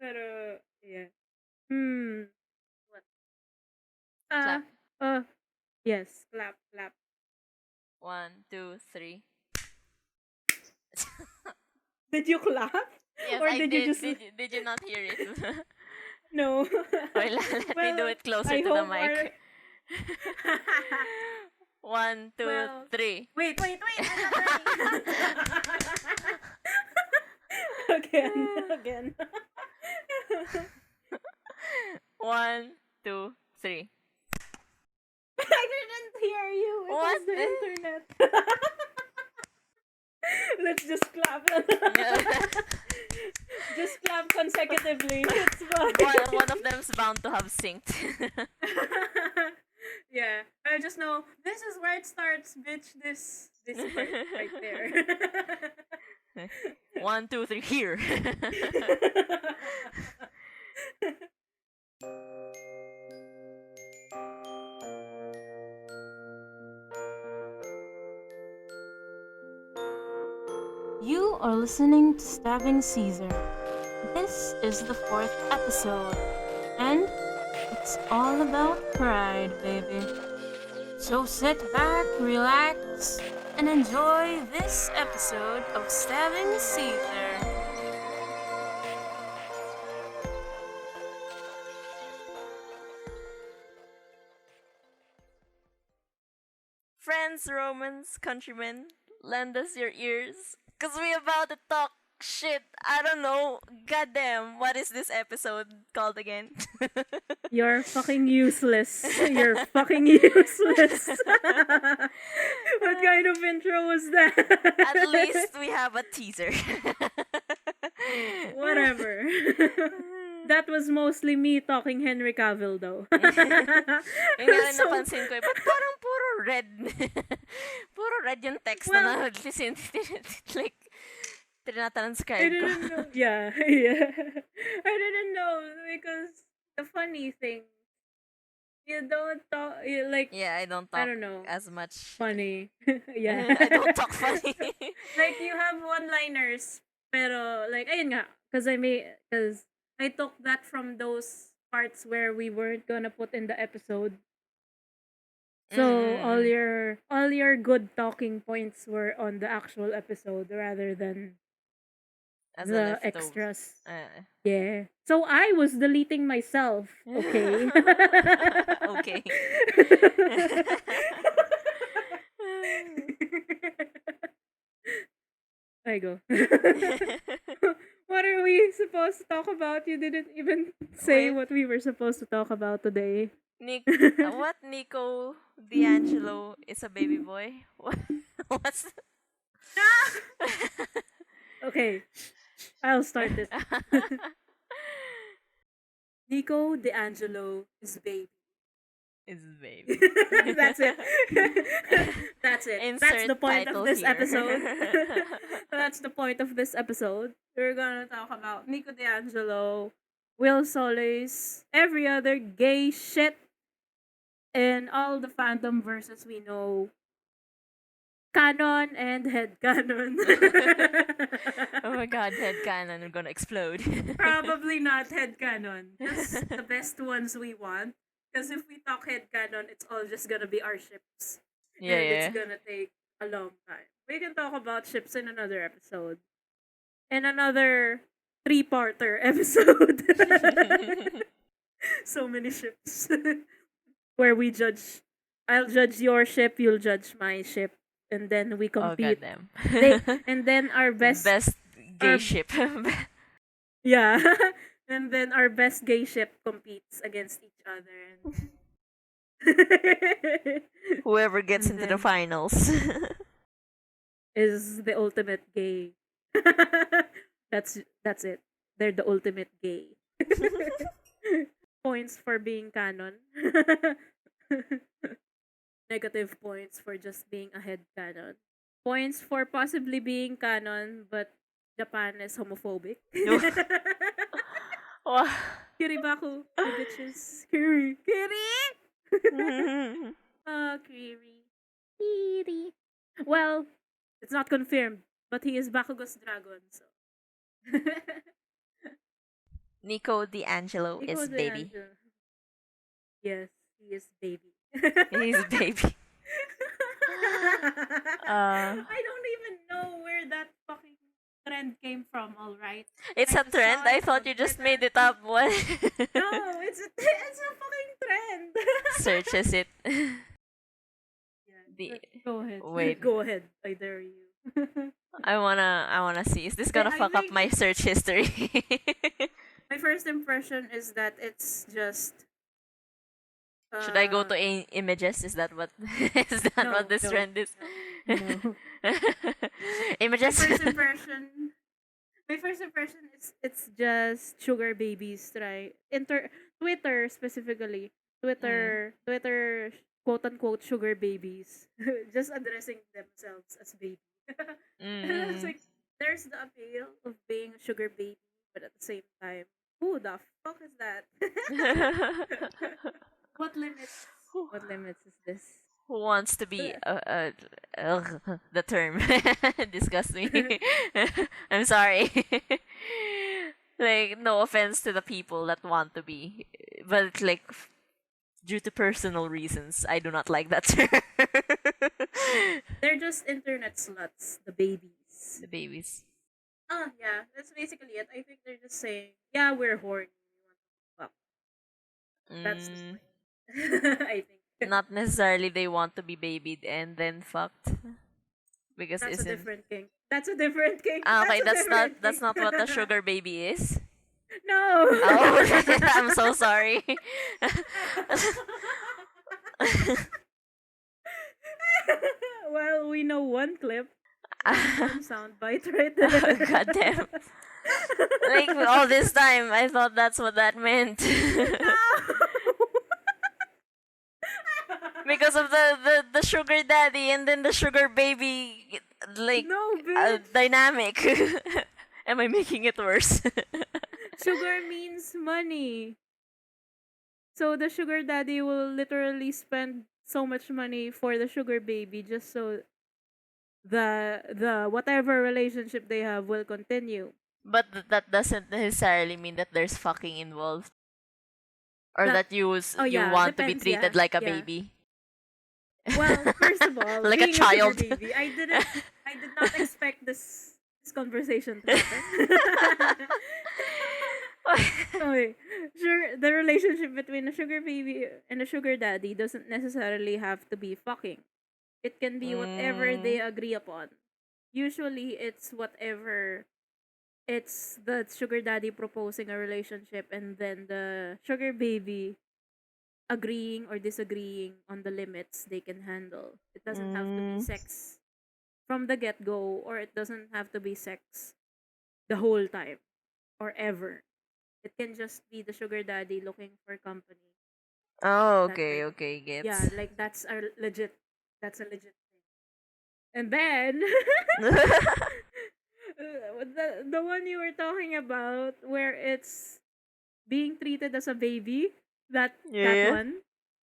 Pero, yeah. Hmm. What? Clap. Uh, yes. Clap, clap. 1, 2, 3. Did you clap? Yes, Or I did you did. just... Did you not hear it? No. Wait, let me do Well, it closer I to the hope our... mic. 1, 2, Well, 3. wait, I'm not ready. Again. 1, 2, 3. I didn't hear you. It What? was the internet. Let's just clap. Just clap consecutively. It's fine. One of them's bound to have synced. Yeah, I just know this is where it starts, bitch. This part right there. 1, 2, 3. Here. You are listening to Stabbing Caesar. This is the 4th episode, and it's all about pride, baby. So sit back, relax, and enjoy this episode of Stabbing Caesar. Friends, Romans, countrymen, lend us your ears. Cause we about to talk shit. I don't know. Goddamn, what is this episode called again? You're fucking useless. You're fucking useless. What kind of intro was that? At least we have a teaser. Whatever. That was mostly me talking Henry Cavill though. Yung nga rin So- napansin ko, ba't parang puro red? Puro red yung text na like, I tinatranscribe ko. didn't know. Yeah. I didn't know because the funny thing, you don't talk. You like Yeah, I don't I talk don't know. as much. Funny. Yeah. I don't talk funny. Like you have one-liners, pero like ayun nga, because I took that from those parts where we weren't gonna put in the episode. So all your good talking points were on the actual episode rather than As the a leftover. extras. Uh, Yeah. So I was deleting myself. Okay. Okay. I go. What are we supposed to talk about? You didn't even say Wait. what we were supposed to talk about today. What Nico D'Angelo is a baby boy? What's Okay. I'll start this. Nico D'Angelo is baby. is baby? That's it. That's it. That's Insert the point title of this here. episode. That's the point of this episode. We're gonna talk about Nico D'Angelo, Will Solis, every other gay shit, and all the fandom verses we know. Canon and head canon. Oh my god, head cannon, we're gonna explode. Probably not head canon. Just the best ones we want. Because if we talk head canon, it's all just gonna be our ships. Yeah, And yeah. it's gonna take a long time. We can talk about ships in another episode. In another three-parter episode. So many ships. Where we judge. I'll judge your ship, you'll judge my ship. And then we Oh compete. goddamn. And then our best gay our- ship. Yeah. And then our best gay ship competes against each other. Whoever gets And into the then- finals. Is the ultimate gay. That's it. They're the ultimate gay. Points for being canon. Negative points for just being a head canon. Points for possibly being canon, but Japan is homophobic. Wow. Kiribaku, you bitches. Kiri. Oh, Kiri. Kiri. Well, it's not confirmed, but he is Bakugo's dragon, so. Nico the Angelo Nico is the baby. Angelo. Yes, he is baby. He's baby. I don't even know where that fucking trend came from, alright? It's I a just trend. saw I it thought on you just Twitter. made it up. What? No, it's a fucking trend. Searches it. Yeah, The go ahead. wait. Go ahead. I dare you. I wanna see. Is this gonna I fuck up think my search history? my first impression is that it's just Should I go uh to images? Is that what is that no, what this no, trend is? no. Images. My first impression is it's just sugar babies, right? Twitter specifically. Mm. Twitter quote unquote sugar babies. Just addressing themselves as baby. And I was Mm. like, there's the appeal of being a sugar baby, but at the same time, who the fuck is that? What limits? What limits is this? Who wants to be the term disgusts me. I'm sorry. Like no offense to the people that want to be, but like due to personal reasons, I do not like that term. They're just internet sluts, the babies. The babies. Oh yeah, that's basically it. I think they're just saying, yeah, we're horny. We want to fuck. That's the Mm, point. I think not necessarily they want to be babied and then fucked because that's a isn't different kink. That's a different kink. okay, That's a different that's kink. not what a sugar baby is. No. Oh, I'm so sorry. Well, we know one clip, one soundbite right there. God damn. Like all this time, I thought that's what that meant. Because of the sugar daddy and then the sugar baby, like No, bitch. dynamic. Am I making it worse? Sugar means money. So the sugar daddy will literally spend so much money for the sugar baby just so the whatever relationship they have will continue. But that doesn't necessarily mean that there's fucking involved, or That- that you Oh you yeah, want to be depends, treated yeah. like a Yeah. baby. Well, first of all, Like a being child. sugar baby, I did not expect this conversation to happen. Okay, sure. The relationship between a sugar baby and a sugar daddy doesn't necessarily have to be fucking. It can be whatever they Mm, agree upon. Usually, it's whatever. It's the sugar daddy proposing a relationship, and then the sugar baby agreeing or disagreeing on the limits they can handle. It doesn't have to be mm, sex from the get go, or it doesn't have to be sex the whole time or ever. It can just be the sugar daddy looking for company. oh, That okay, kind. okay, Yeah, gets. like that's a legit thing. And then the one you were talking about where it's being treated as a baby, that Yeah. one,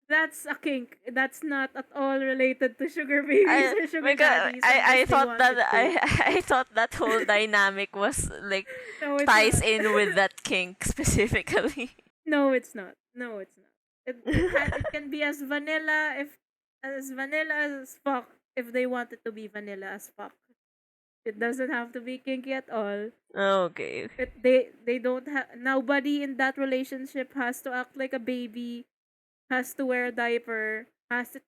that's a kink. That's not at all related to sugar babies I or sugar because daddies I unless they thought want that it to. I thought that whole dynamic was like No, it's ties not. in with that kink specifically. No, it's not. No, it's not. It can be as vanilla as fuck if they want it to be vanilla as fuck. It doesn't have to be kinky at all. Okay. They don't have nobody in that relationship has to act like a baby, has to wear a diaper, has to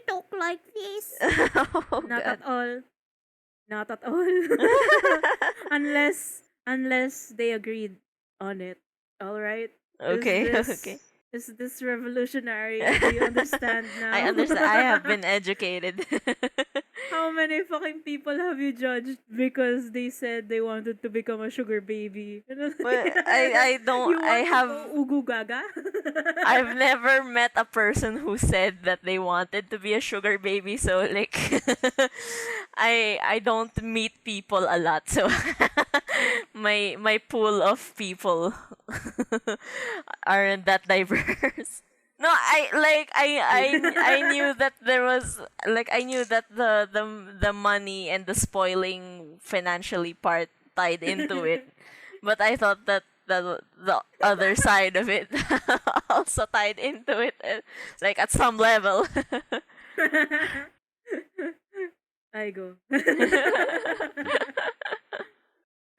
talk like this. Oh Not god. at all. Not at all. unless they agreed on it. All right. Is Okay, okay. this is this revolutionary? Do you understand now? I understand. I have been educated. How many fucking people have you judged because they said they wanted to become a sugar baby? Well, I don't You I want to have go ugu gaga? I've never met a person who said that they wanted to be a sugar baby, so like I don't meet people a lot, so my pool of people aren't that diverse. No, I knew that there was like I knew that the money and the spoiling financially part tied into it. But I thought that the other side of it also tied into it, like at some level. I go.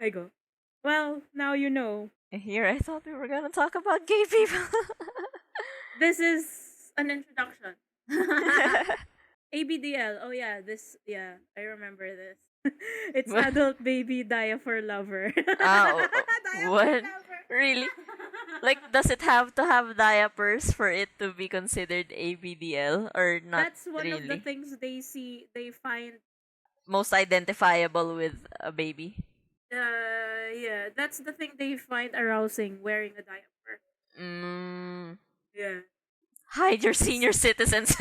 I go. Well, now you know. Here, I thought we were gonna talk about gay people. This is an introduction. ABDL. Oh yeah, I remember this. It's What? adult baby dia for lover. Oh, Dia for what? lover. Really? Like, does it have to have diapers for it to be considered ABDL or not? That's one of the Really? things they find. Most identifiable with a baby. Yeah, that's the thing they find arousing, wearing a diaper. Mm. Yeah. Hide your senior citizens.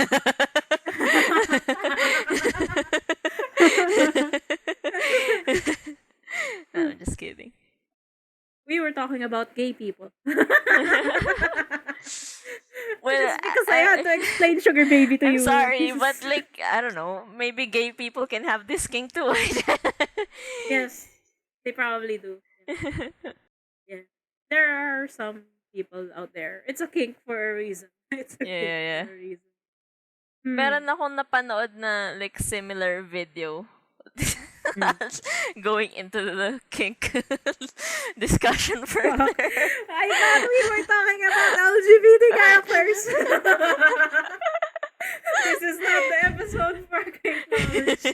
No, I'm just kidding. We were talking about gay people. Well, Just because I had to explain sugar baby to I'm you. sorry, but like, I don't know, maybe gay people can have this kink too. Yes, they probably do. Yeah. There are some people out there. It's a kink for a reason. It's a kink Yeah. for a reason. Meron akong napanood na like similar video. Going into the kink discussion further. I thought we were talking about LGBT characters. This is not the episode for kink knowledge.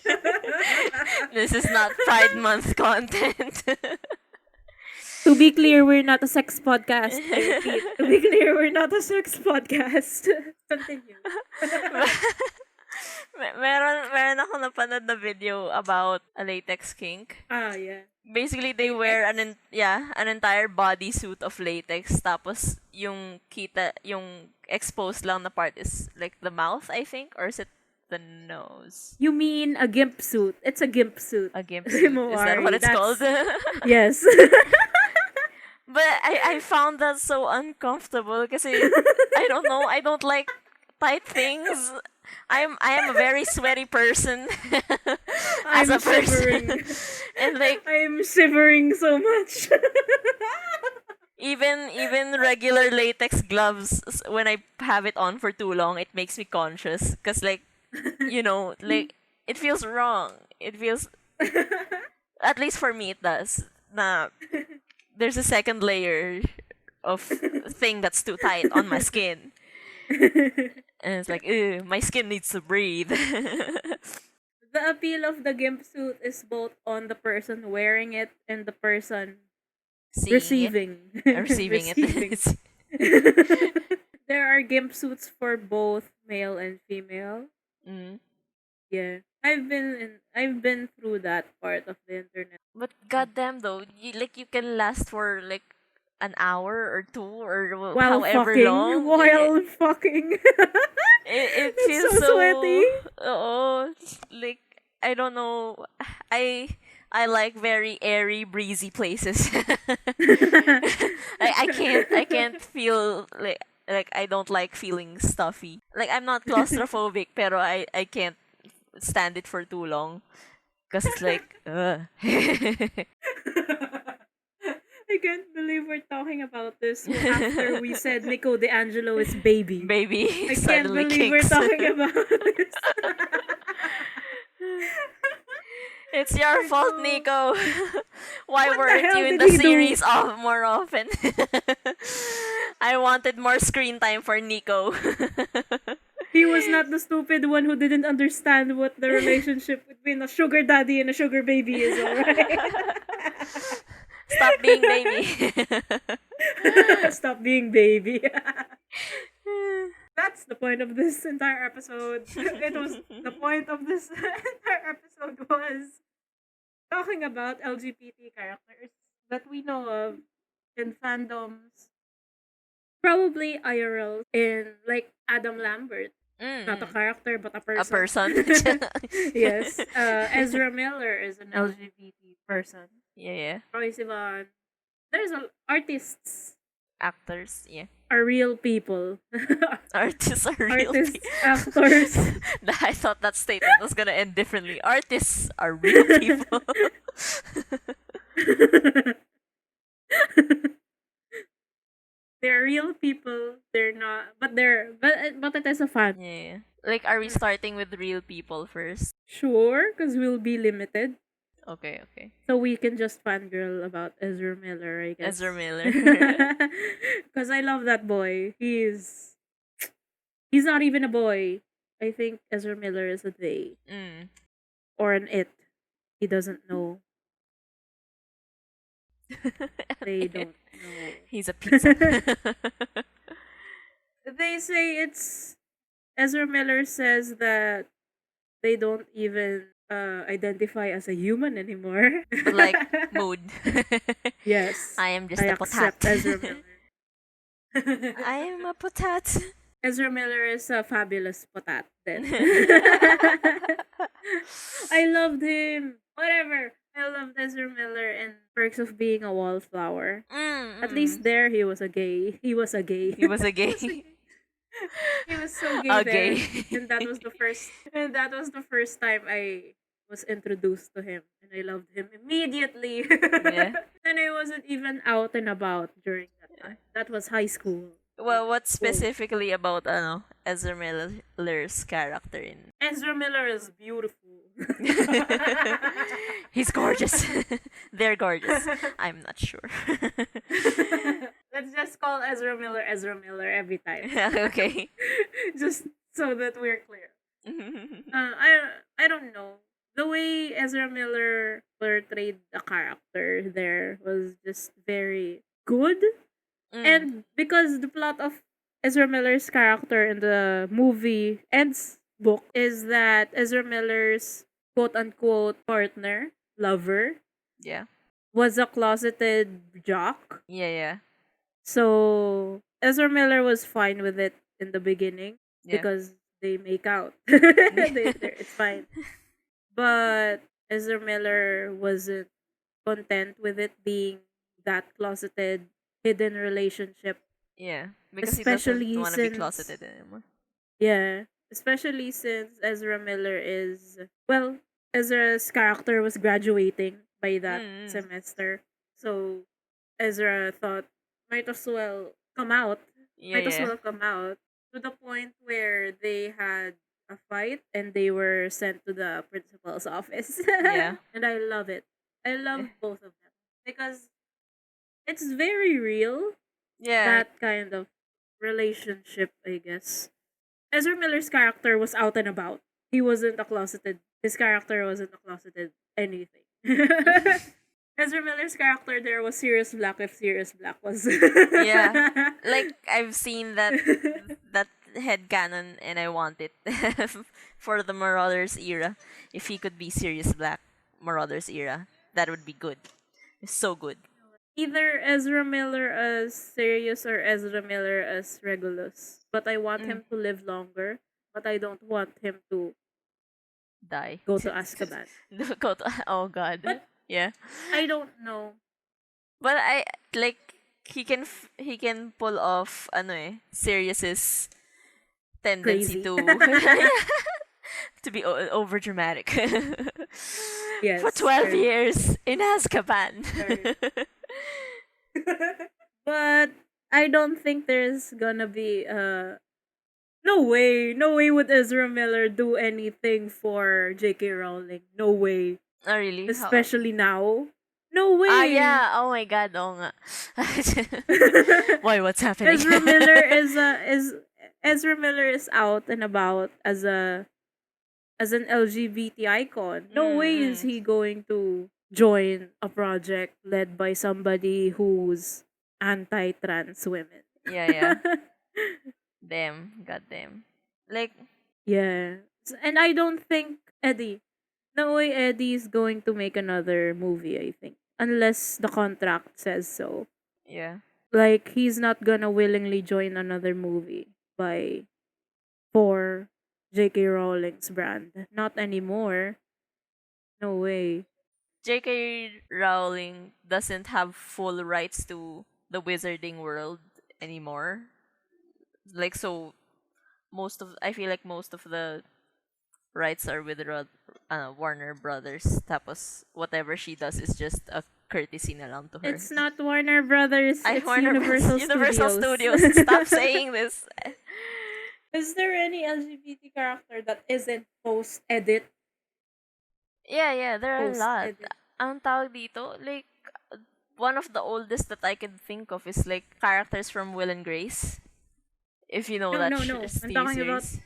This is not Pride Month content. To be clear, we're not a sex podcast. I repeat, to be clear, we're not a sex podcast. Continue. meron ako napanood na video about a latex kink. Ah, yeah. Basically, they wear an entire bodysuit of latex, tapos yung exposed lang na part is like the mouth, I think, or is it the nose? You mean a gimp suit? It's a gimp suit. A gimp suit. Is that Himawari, what it's that's- called? Yes. But I found that so uncomfortable kasi I don't know, I don't like tight things. I am a very sweaty person as I'm a person. shivering. And like I'm shivering so much. even regular latex gloves, when I have it on for too long, it makes me conscious cuz like like it feels wrong. It feels, at least for me it does. Na there's a second layer of thing that's too tight on my skin. And it's like, ew, my skin needs to breathe. The appeal of the gimp suit is both on the person wearing it and the person Seeing receiving. receiving it. Receiving. There are gimp suits for both male and female. Mm. Yeah. I've been through that part of the internet. But goddamn though, you can last for like an hour or two or While however fucking. long. While fucking. It It's feels so sweaty. Oh, like I don't know. I like very airy, breezy places. I can't feel like I don't like feeling stuffy. Like I'm not claustrophobic, pero I can't stand it for too long. Cause it's like, ugh. I can't believe we're talking about this after we said Nico de Angelo is baby. Baby, I can't suddenly believe we're kinks. talking about this. It's your fault, Nico. Nico. Why What the weren't hell you in did the he do? series more often? I wanted more screen time for Nico. He was not the stupid one who didn't understand what the relationship between a sugar daddy and a sugar baby is, alright? Stop being baby. Stop being baby. That's the point of this entire episode. It was the point of this entire episode was talking about LGBT characters that we know of in fandoms. Probably IRL in like Adam Lambert. Not a character but a person. A person. Yes. Ezra Miller is an LGBT person. Yeah. Roy Sivan. There's artists Actors, yeah. are real people. Artists are real Artists, people. actors. I thought that statement was gonna end differently. Artists are real people. They're real people. They're not, but it is a fan. Yeah. Like, are we starting with real people first? Sure, because we'll be limited. Okay, okay. So we can just fangirl about Ezra Miller, I guess. Ezra Miller. Because I love that boy. He's not even a boy. I think Ezra Miller is a they Mm. or an it. He doesn't know. They don't know. He's a pizza. They say it's Ezra Miller says that they don't even identify as a human anymore. Like, mood. Yes. I am just I a accept potat. Ezra Miller. I am a potat. Ezra Miller is a fabulous potat then. I loved him. Whatever. I loved Ezra Miller in Perks of Being a Wallflower. At least there he was a gay. He was a gay. He was a gay. He was so gay A there. gay. And that was the first time I was introduced to him, and I loved him immediately. Yeah. And I wasn't even out and about during that time. That was high school. Well, what specifically about Ezra Miller's character in? Ezra Miller is beautiful. He's gorgeous. They're gorgeous. I'm not sure. Let's just call Ezra Miller every time. Okay. Just so that we're clear. I don't know. The way Ezra Miller portrayed the character there was just very good. And because the plot of Ezra Miller's character in the movie ends book is that Ezra Miller's quote unquote partner, lover, Yeah. was a closeted jock. Yeah, yeah. So Ezra Miller was fine with it in the beginning Yeah. because they make out. It's fine. But Ezra Miller wasn't content with it being that closeted, hidden relationship. Yeah. Because Especially he doesn't want to be since- closeted anymore. Yeah. Especially since Ezra Miller is, well, Ezra's character was graduating by that semester. So Ezra thought, might as well come out. Yeah, Might as yeah. well come out. To the point where they had a fight and they were sent to the principal's office. Yeah. And I love it. I love both of them. Because it's very real, Yeah. that kind of relationship, I guess. Ezra Miller's character was out and about. He wasn't a closeted. His character wasn't a closeted anything. Ezra Miller's character there was Sirius Black if Sirius Black was. Yeah. Like, I've seen that headcanon and I want it for the Marauders era. If he could be Sirius Black Marauders era, that would be good. It's so good. Either Ezra Miller as Sirius or Ezra Miller as Regulus. But I want him to live longer. But I don't want him to Die. go to Azkaban. Go to, oh god. Yeah. I don't know. But I like he can pull off Sirius's tendency Crazy. to be over dramatic. Yes. For 12 very- years in Azkaban. But I don't think there's gonna be no way would Ezra Miller do anything for J.K. Rowling. No way. Oh, really? How- Especially now. No way. Ah, yeah. Oh my god, oo nga. Why, what's happening? Ezra Miller Ezra Miller is out and about as an LGBT icon. No way is he going to join a project led by somebody who's anti-trans women. Yeah. Damn. God damn. Like, Yeah. And I don't think no way Eddie is going to make another movie, I think. Unless the contract says so. yeah. Like, he's not gonna willingly join another movie for J.K. Rowling's brand. Not anymore. No way. J.K. Rowling doesn't have full rights to the wizarding world anymore. Like, so I feel like most of the rights are with Warner Brothers. Tapos whatever she does is just a courtesy na lang to her. It's not Warner Brothers. Ay, It's Warner Universal Universal Studios. Studios. Stop saying this. Is there any LGBT character that isn't post-edit? Yeah, there are a lot. Post-edit. Ang tawag dito, like, one of the oldest that I can think of is like characters from Will and Grace. If you know No, that no, no. I'm TV talking about series.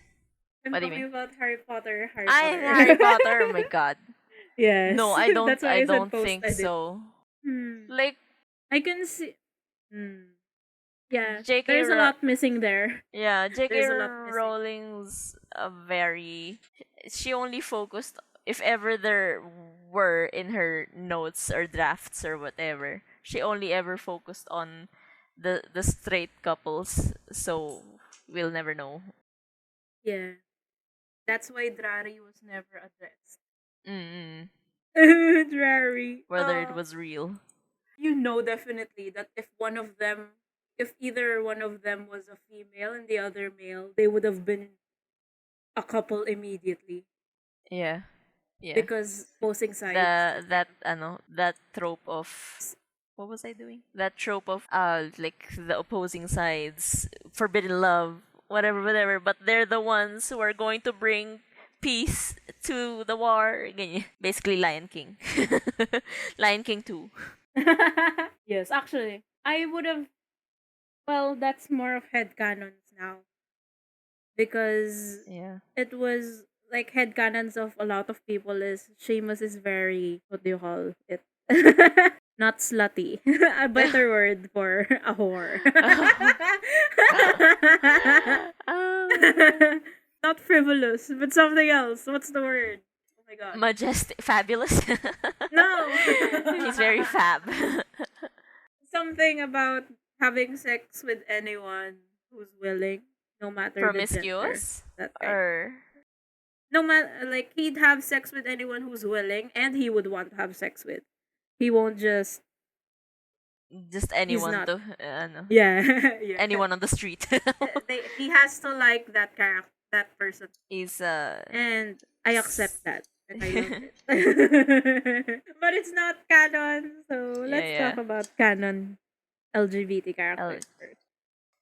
I'm What do you talking mean? about Harry Potter. Harry Potter. Oh my god. Yes. No, I don't. That's why I said don't think post-edit. so. Hmm. Like I can see. Hmm. Yeah. J.K. There's a lot missing there. Yeah, J.K. There's a lot missing. Rowling's a very. She only focused, if ever there were in her notes or drafts or whatever, she only ever focused on the straight couples. So we'll never know. Yeah. That's why Drari was never addressed. Mm-mm. Drari. Whether it was real. You know definitely that if either one of them was a female and the other male, they would have been a couple immediately Yeah. Yeah. because posing sides. That trope of, what was I doing? That trope of like the opposing sides, forbidden love, whatever, but they're the ones who are going to bring peace to the war. Ganyan. Basically Lion King. Lion King 2. Yes, actually, I would have. Well, that's more of headcanons now because Yeah. it was like headcanons of a lot of people is Seamus is very, what do you call it? Not slutty. A better word for a whore. Um, Not frivolous, but something else. What's the word? Oh my god. majestic, fabulous. No. He's very fab. Something about having sex with anyone who's willing, no matter the gender. Promiscuous? That kind. Or No matter, like, he'd have sex with anyone who's willing, and he would want to have sex with. He won't just just anyone not. to yeah yeah. anyone on the street. He has to like that character, that person, Is and I accept that. And I love it. But it's not canon, so let's Yeah. talk about canon LGBT characters first.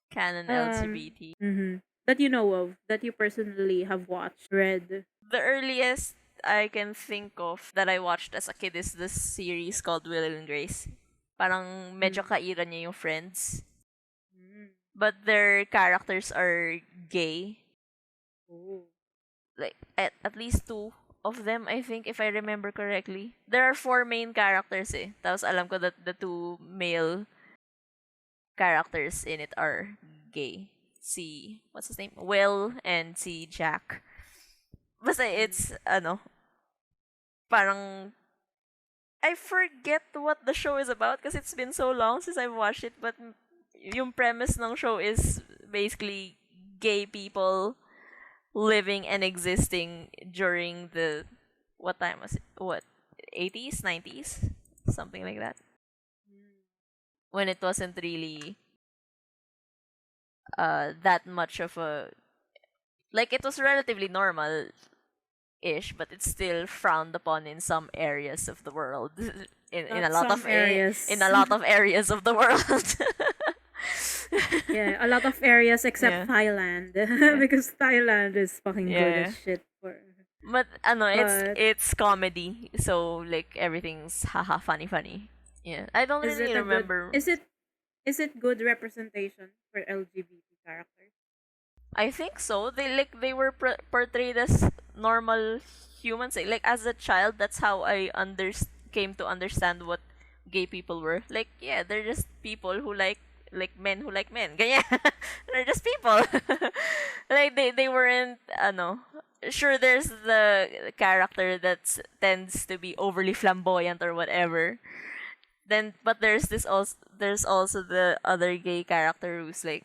canon Um, LGBT. That you know of, that you personally have watched, read. The earliest I can think of that I watched as a kid is this series called Will and Grace. Parang medyo kaira niya yung friends. But their characters are gay. Oh. Like, at least two of them, I think, if I remember correctly. There are four main characters eh. Tapos alam ko that the two male characters in it are gay. Si, what's his name? Will and si Jack. Basta it's, parang, I forget what the show is about because it's been so long since I've watched it, but yung premise ng show is basically gay people living and existing during the, what time was it? What, 80s, 90s? Something like that. When it wasn't really that much of a, like, it was relatively normal ish, but it's still frowned upon in some areas of the world. In a lot of areas. in a lot of areas of the world. Yeah, a lot of areas except Thailand. Because Thailand is fucking good as shit for. But it's comedy, so like everything's haha funny. Yeah, I don't Is really it a remember. good, is it good representation for LGBT characters? I think so. They were portrayed as normal humans. Like as a child, that's how I came to understand what gay people were. Like, yeah, they're just people who like men who like men. Ganyan. They're just people. Like they weren't sure there's the character that tends to be overly flamboyant or whatever. Then but there's also the other gay character who's like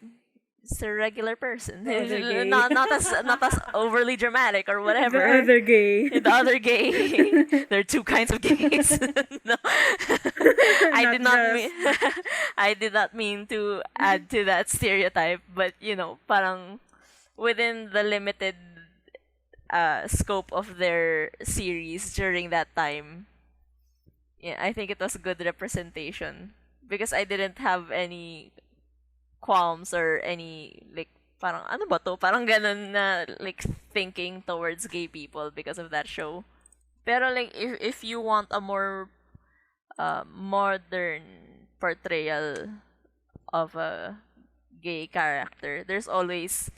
just a regular person. Not as overly dramatic or whatever. The other gay. The other gay. There are two kinds of gays. No. I did not mean to add to that stereotype, but parang within the limited scope of their series during that time, Yeah, I think it was good representation because I didn't have any qualms or any like parang ano ba to? Parang ganun na like thinking towards gay people because of that show. Pero like if you want a more modern portrayal of a gay character, there's always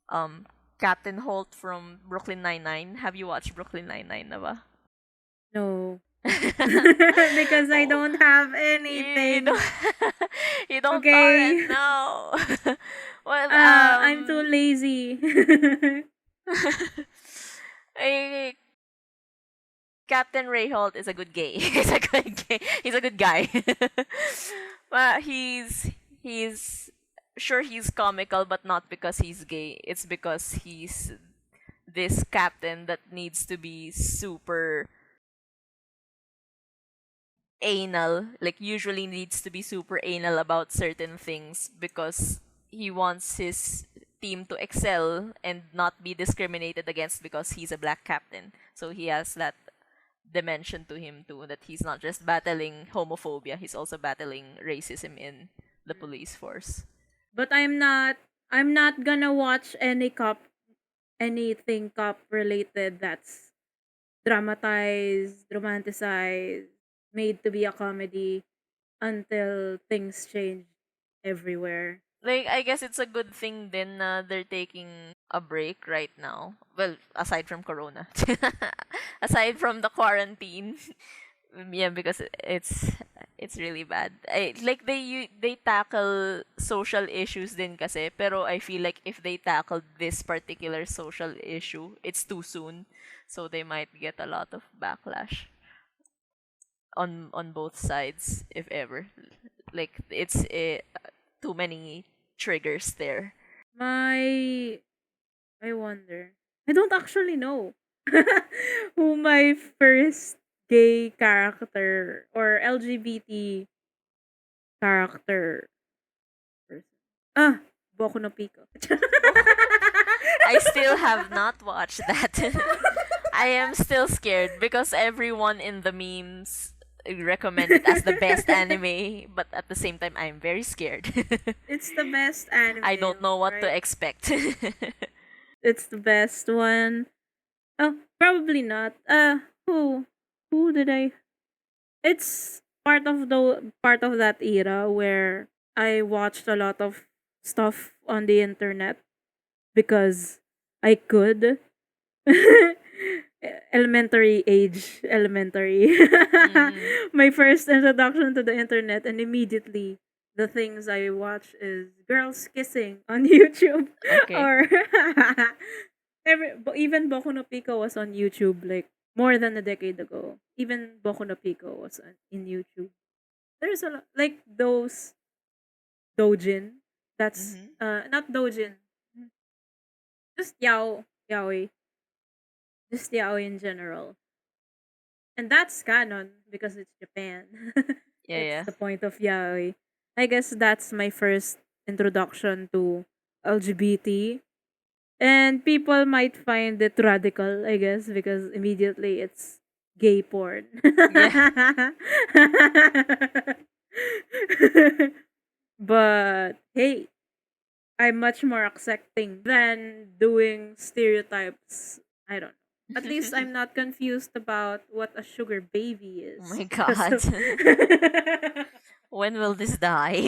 um Captain Holt from Brooklyn Nine-Nine. Have you watched Brooklyn Nine-Nine na ba? No. Because I Oh, don't have you anything. don't you don't torrent, Okay. no. Well, I'm too lazy. eh, Captain Ray Holt is a good gay. He's a good gay. He's a good guy. Well, he's sure he's comical, but not because he's gay. It's because he's this captain that needs to be super anal, like usually needs to be super anal about certain things because he wants his team to excel and not be discriminated against because he's a black captain. So he has that dimension to him too, that he's not just battling homophobia, he's also battling racism in the police force. But I'm not gonna watch anything cop related that's dramatized, romanticized, made to be a comedy until things change everywhere. Like, I guess it's a good thing then they're taking a break right now. Well, aside from Corona. Aside from the quarantine. Yeah, because it's really bad. Like they tackle social issues din kasi, pero I feel like if they tackle this particular social issue, it's too soon. So they might get a lot of backlash on both sides if ever. Like it's too many triggers there. My I wonder. I don't actually know who my first gay character or LGBT character person. Ah, Boku no Pico. I still have not watched that. I am still scared because everyone in the memes recommend it as the best anime, but at the same time, I'm very scared. It's the best anime, I don't know what to right? expect. It's the best one. Oh, probably not. Who did I? It's part of that era where I watched a lot of stuff on the internet because I could. Elementary. Mm, My first introduction to the internet, and immediately the things I watch is girls kissing on YouTube, okay. or even Boku no Pico was on YouTube like more than a decade ago. Even Boku no Pico was in YouTube. There's a lot like those dojin. That's Mm-hmm. not dojin. Just yaoi, just yaoi in general. And that's canon because it's Japan. Yeah, It's yeah. the point of yaoi. I guess that's my first introduction to LGBT. And people might find it radical, I guess, because immediately it's gay porn. Yeah. But hey, I'm much more accepting than doing stereotypes. I don't know. At least I'm not confused about what a sugar baby Oh is my because god. of When will this die?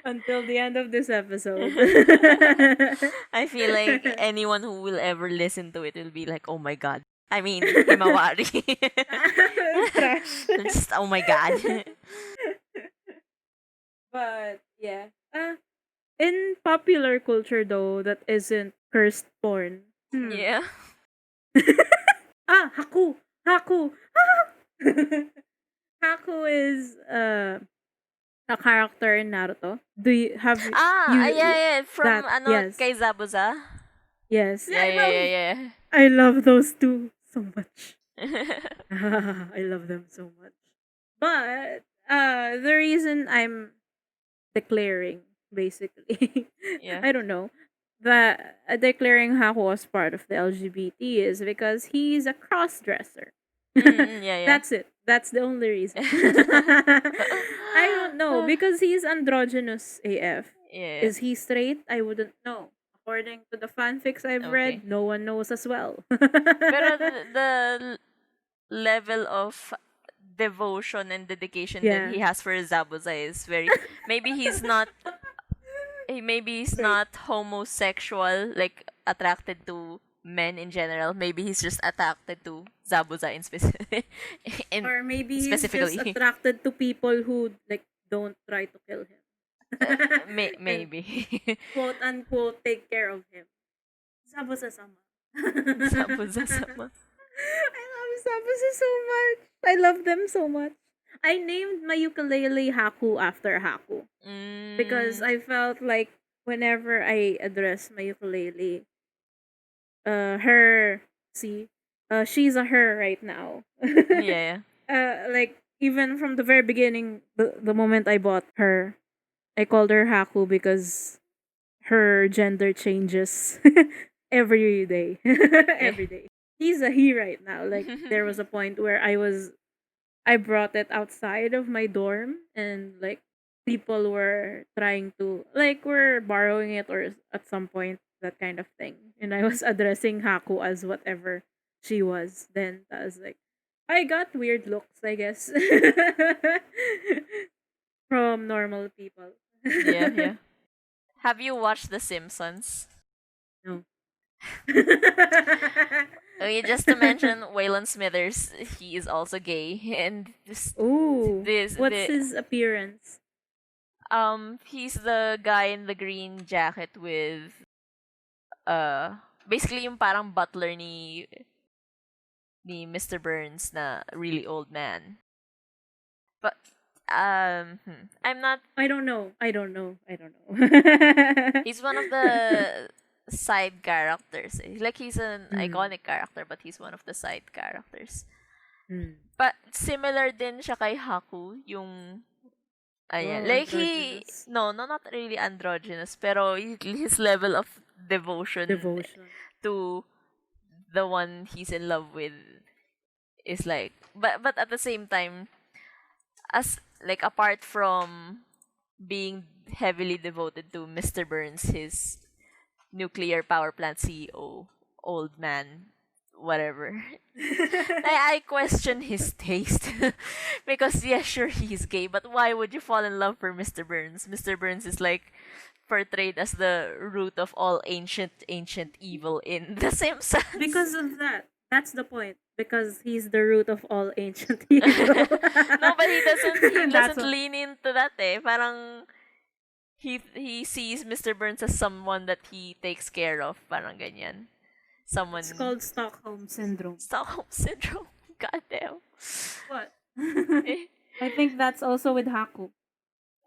until the end of this episode. I feel like anyone who will ever listen to it will be like, oh my god. I mean, Himawari. Trash. Just, oh my god. But yeah. In popular culture though, that isn't cursed porn. Yeah. Haku. Haku. Ah! Haku is a character in Naruto. Do you have Yeah, yeah. From, that? ano, Yes. kay Zabuza? Yes. Yeah, yeah, I love those two so much. yeah, I love them so much. But the reason I'm declaring basically yeah. I don't know that declaring Haku as part of the LGBT is because he's a cross dresser. Yeah, yeah. That's it. That's the only reason. I don't know because he's androgynous AF. Yeah. Is he straight? I wouldn't know. According to the fanfics I've Okay. read, no one knows as well. Pero the level of devotion and dedication that Yeah. he has for Zabuza is very, maybe he's not, maybe he's Straight. not homosexual, like attracted to men in general. Maybe he's just attracted to Zabuza in specific in Or maybe he's just specifically. attracted to people who like don't try to kill him. And Maybe. quote unquote take care of him. Sabusa sama. Zabuza sama. I love Sabusa so much. I love them so much. I named my ukulele Haku after Haku because Mm, I felt like whenever I address my ukulele, her, see, she's a her right now. yeah. Like even from the very beginning, the moment I bought her, I called her Haku because her gender changes every day. Yeah. Every day. He's a he right now. Like there was a point where I brought it outside of my dorm and like people were trying to like were borrowing it or at some point that kind of thing. And I was addressing Haku as whatever she was. Then I was like I got weird looks, I guess. From normal people. Yeah, yeah. Have you watched The Simpsons? No. Okay, just to mention Waylon Smithers, he is also gay, and Ooh. this What's the his appearance? he's the guy in the green jacket with basically yung parang butler ni Mr. Burns na really old man. But I'm not. I don't know. I don't know. I don't know. He's one of the side characters. Like he's an Mm. iconic character, but he's one of the side characters. Mm. But similar din siya kay Haku, yung ayan. Oh, Like androgynous. no, not really androgynous, pero his level of devotion Devotion. to the one he's in love with is like, but at the same time, as like apart from being heavily devoted to Mr. Burns, his nuclear power plant CEO, old man, whatever. I question his taste because yeah, sure he's gay, but why would you fall in love for Mr. Burns? Mr. Burns is like portrayed as the root of all ancient evil in The Simpsons. Because of that. That's the point. Because he's the root of all ancient evil. No, but he That's doesn't what- lean into that eh. Parang he sees Mr. Burns as someone that he takes care of, parang ganyan. Someone It's called Stockholm syndrome. Stockholm syndrome. God damn. What? Eh. I think that's also with Haku.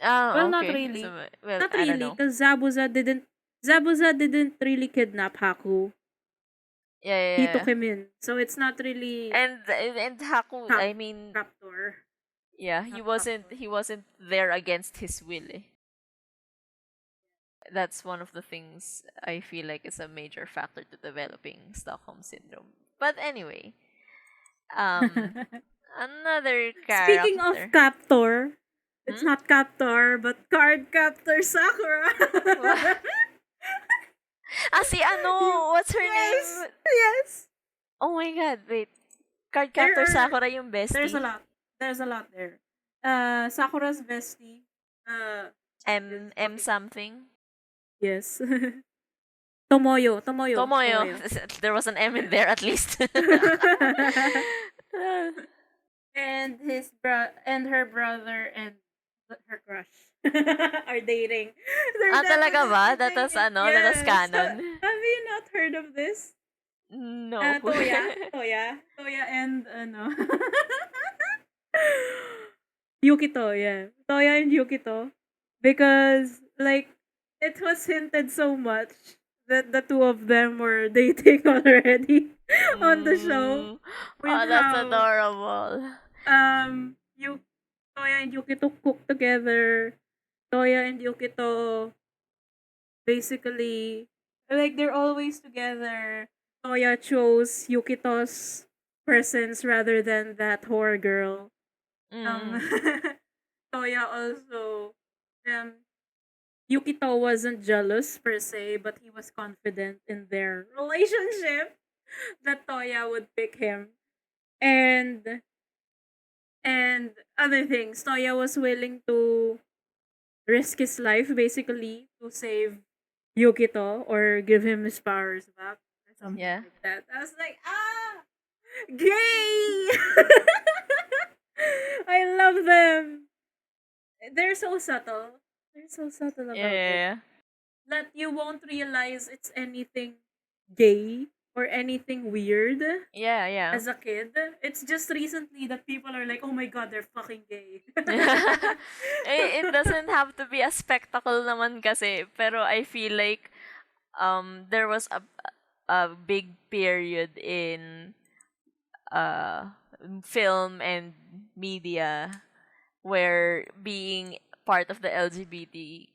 Ah, Well, not okay. really. So, well, Not I don't really, know. because Zabuza didn't really kidnap Haku. Yeah, yeah, He yeah. took him in. So it's not really And Haku, Cap- I mean, captor. yeah, Not he wasn't there against his will. Eh. That's one of the things I feel like is a major factor to developing Stockholm syndrome. But anyway, another character. Speaking of captor, it's Hmm? not captor, but card captor Sakura. Si ano, what's her Yes. name? Yes. Oh my god, wait. Card There captor are- Sakura yung bestie. There's a lot. There's a lot there. Sakura's bestie. M something. Yes. Tomoyo. Tomoyo. There was an M in there at least. And her brother and her crush are dating. They're Talaga ba? definitely That was dating. that was canon? Have you not heard of this? No. Toya and ano. Yukito, yeah. Toya and Yukito. Because like it was hinted so much that the two of them were dating already on the show. Mm. With Oh, that's how, adorable. Toya and Yukito cook together. Toya and Yukito basically like they're always together. Toya chose Yukito's presence rather than that horror girl. Um, Mm. Toya also, um, Yukito wasn't jealous per se, but he was confident in their relationship that Toya would pick him. And other things, Toya was willing to risk his life basically to save Yukito or give him his powers back or something Yeah. like that. I was like, gay! I love them. They're so subtle. They're so subtle Yeah, about yeah, it. yeah. That you won't realize it's anything gay or anything weird Yeah, yeah. as a kid. It's just recently that people are like, oh my god, they're fucking gay. It doesn't have to be a spectacle naman kasi, pero I feel like there was a big period in uh film and media where being part of the LGBT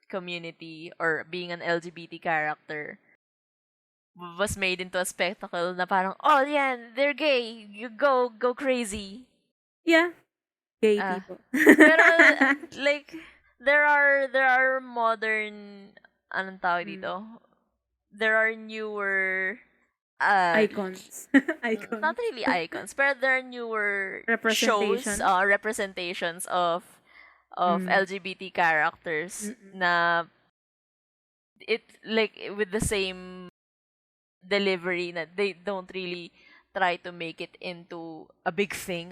community or being an LGBT character was made into a spectacle na parang, oh yan, they're gay, you go crazy. Yeah, gay Ah, people. pero like there are modern anong tawag Mm. dito? There are newer Icons. not Icons. really icons, but there are newer shows, Representation. representations of Mm. LGBT characters Mm-mm. na it like with the same delivery na they don't really try to make it into a big thing,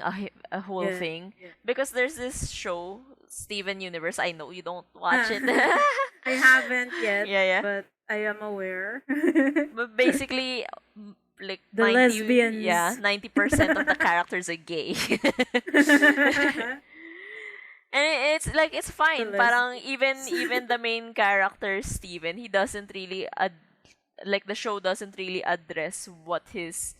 a whole Yeah, thing. yeah. Because there's this show, Steven Universe. I know you don't watch it. I haven't yet, Yeah, yeah. but I am aware. But basically, like The 90, yeah, lesbians. 90% of the characters are gay. And it's like it's fine. Parang even the main character Steven, he doesn't really like the show doesn't really address what his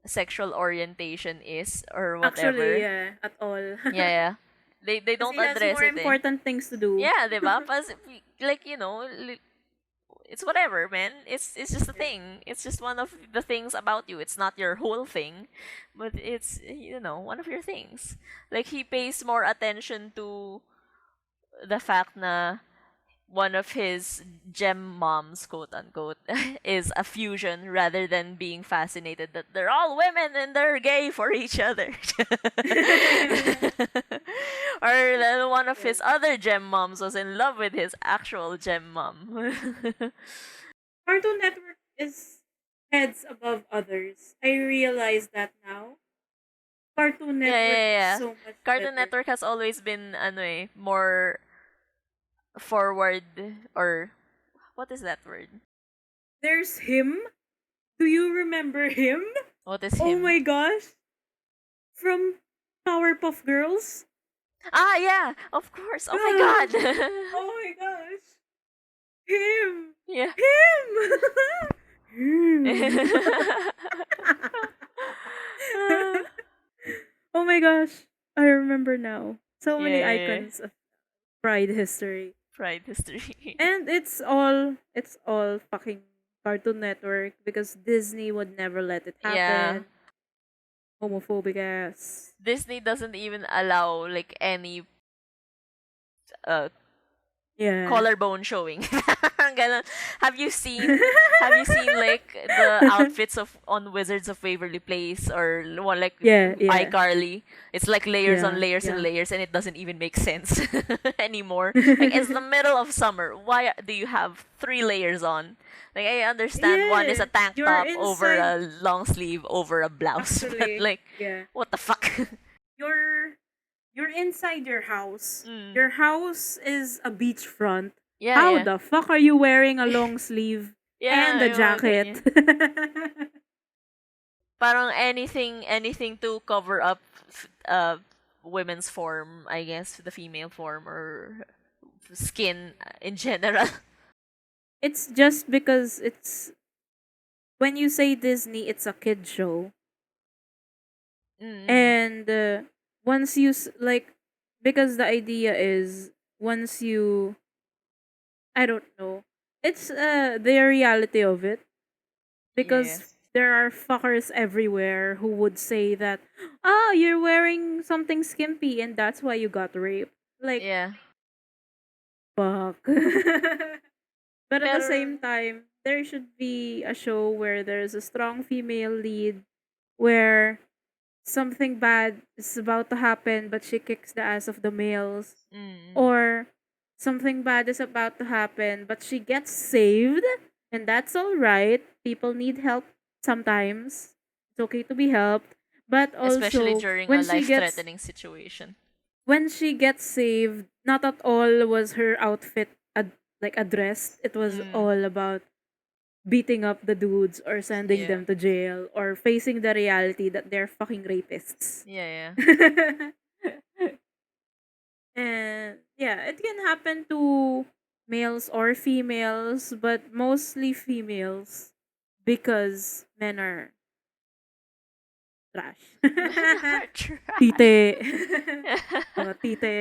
sexual orientation is or whatever. Actually, yeah, at all. Yeah, yeah. They Kasi don't he has address more it. important things to do. Yeah, diba? Pas, like it's whatever, man. It's just a thing. It's just one of the things about you. It's not your whole thing, but it's one of your things. Like he pays more attention to the fact na one of his gem moms, quote unquote, is a fusion rather than being fascinated that they're all women and they're gay for each other. Or then one of his other gem moms was in love with his actual gem mom. Cartoon Network is heads above others. I realize that now. Cartoon Yeah, Network yeah, yeah. is so much Cartoon better. Network has always been more forward, or what is that word? There's him. Do you remember him? What is Oh him? my gosh. From Powerpuff Girls? Ah, yeah, of course. Oh my Ah. god. Oh my gosh. Him. Yeah. Him. Him. Oh my gosh. I remember now. So many Yeah, yeah, yeah. icons of Pride history. Pride history. And it's all fucking Cartoon Network because Disney would never let it happen. Yeah. Homophobic ass. Disney doesn't even allow like any uh Yeah. collarbone showing. Ganon. Have you seen like the outfits on Wizards of Waverly Place or one like Yeah, yeah. iCarly? It's like layers on Yeah, layers and yeah. layers, and it doesn't even make sense anymore. Like it's the middle of summer. Why do you have 3 layers on? Like I understand one is a Yeah, tank you're top over a inside- long sleeve over a blouse, Actually, but like yeah. what the fuck? You're inside your house. Mm. Your house is a beachfront. Yeah, How yeah. the fuck are you wearing a long sleeve Yeah, and a yung mga ganyan. jacket? Parang anything to cover up women's form, I guess, the female form or skin in general. It's just because it's when you say Disney, it's a kid show, Mm. and once you like, because the idea is once you, I don't know, it's the reality of it because Yes. there are fuckers everywhere who would say that, oh, you're wearing something skimpy and that's why you got raped. Like, Yeah. fuck. But at the Pero same time, there should be a show where there's a strong female lead where something bad is about to happen, but she kicks the ass of the males. mm, Or something bad is about to happen, but she gets saved, and that's all right. People need help sometimes. It's okay to be helped. But especially also, during a life-threatening situation. when she gets saved, not at all was her outfit like addressed. It was Mm, all about beating up the dudes or sending yeah. them to jail or facing the reality that they're fucking rapists. Yeah, And yeah, it can happen to males or females, but mostly females because men are trash. Men are trash. Tite. Mga tite.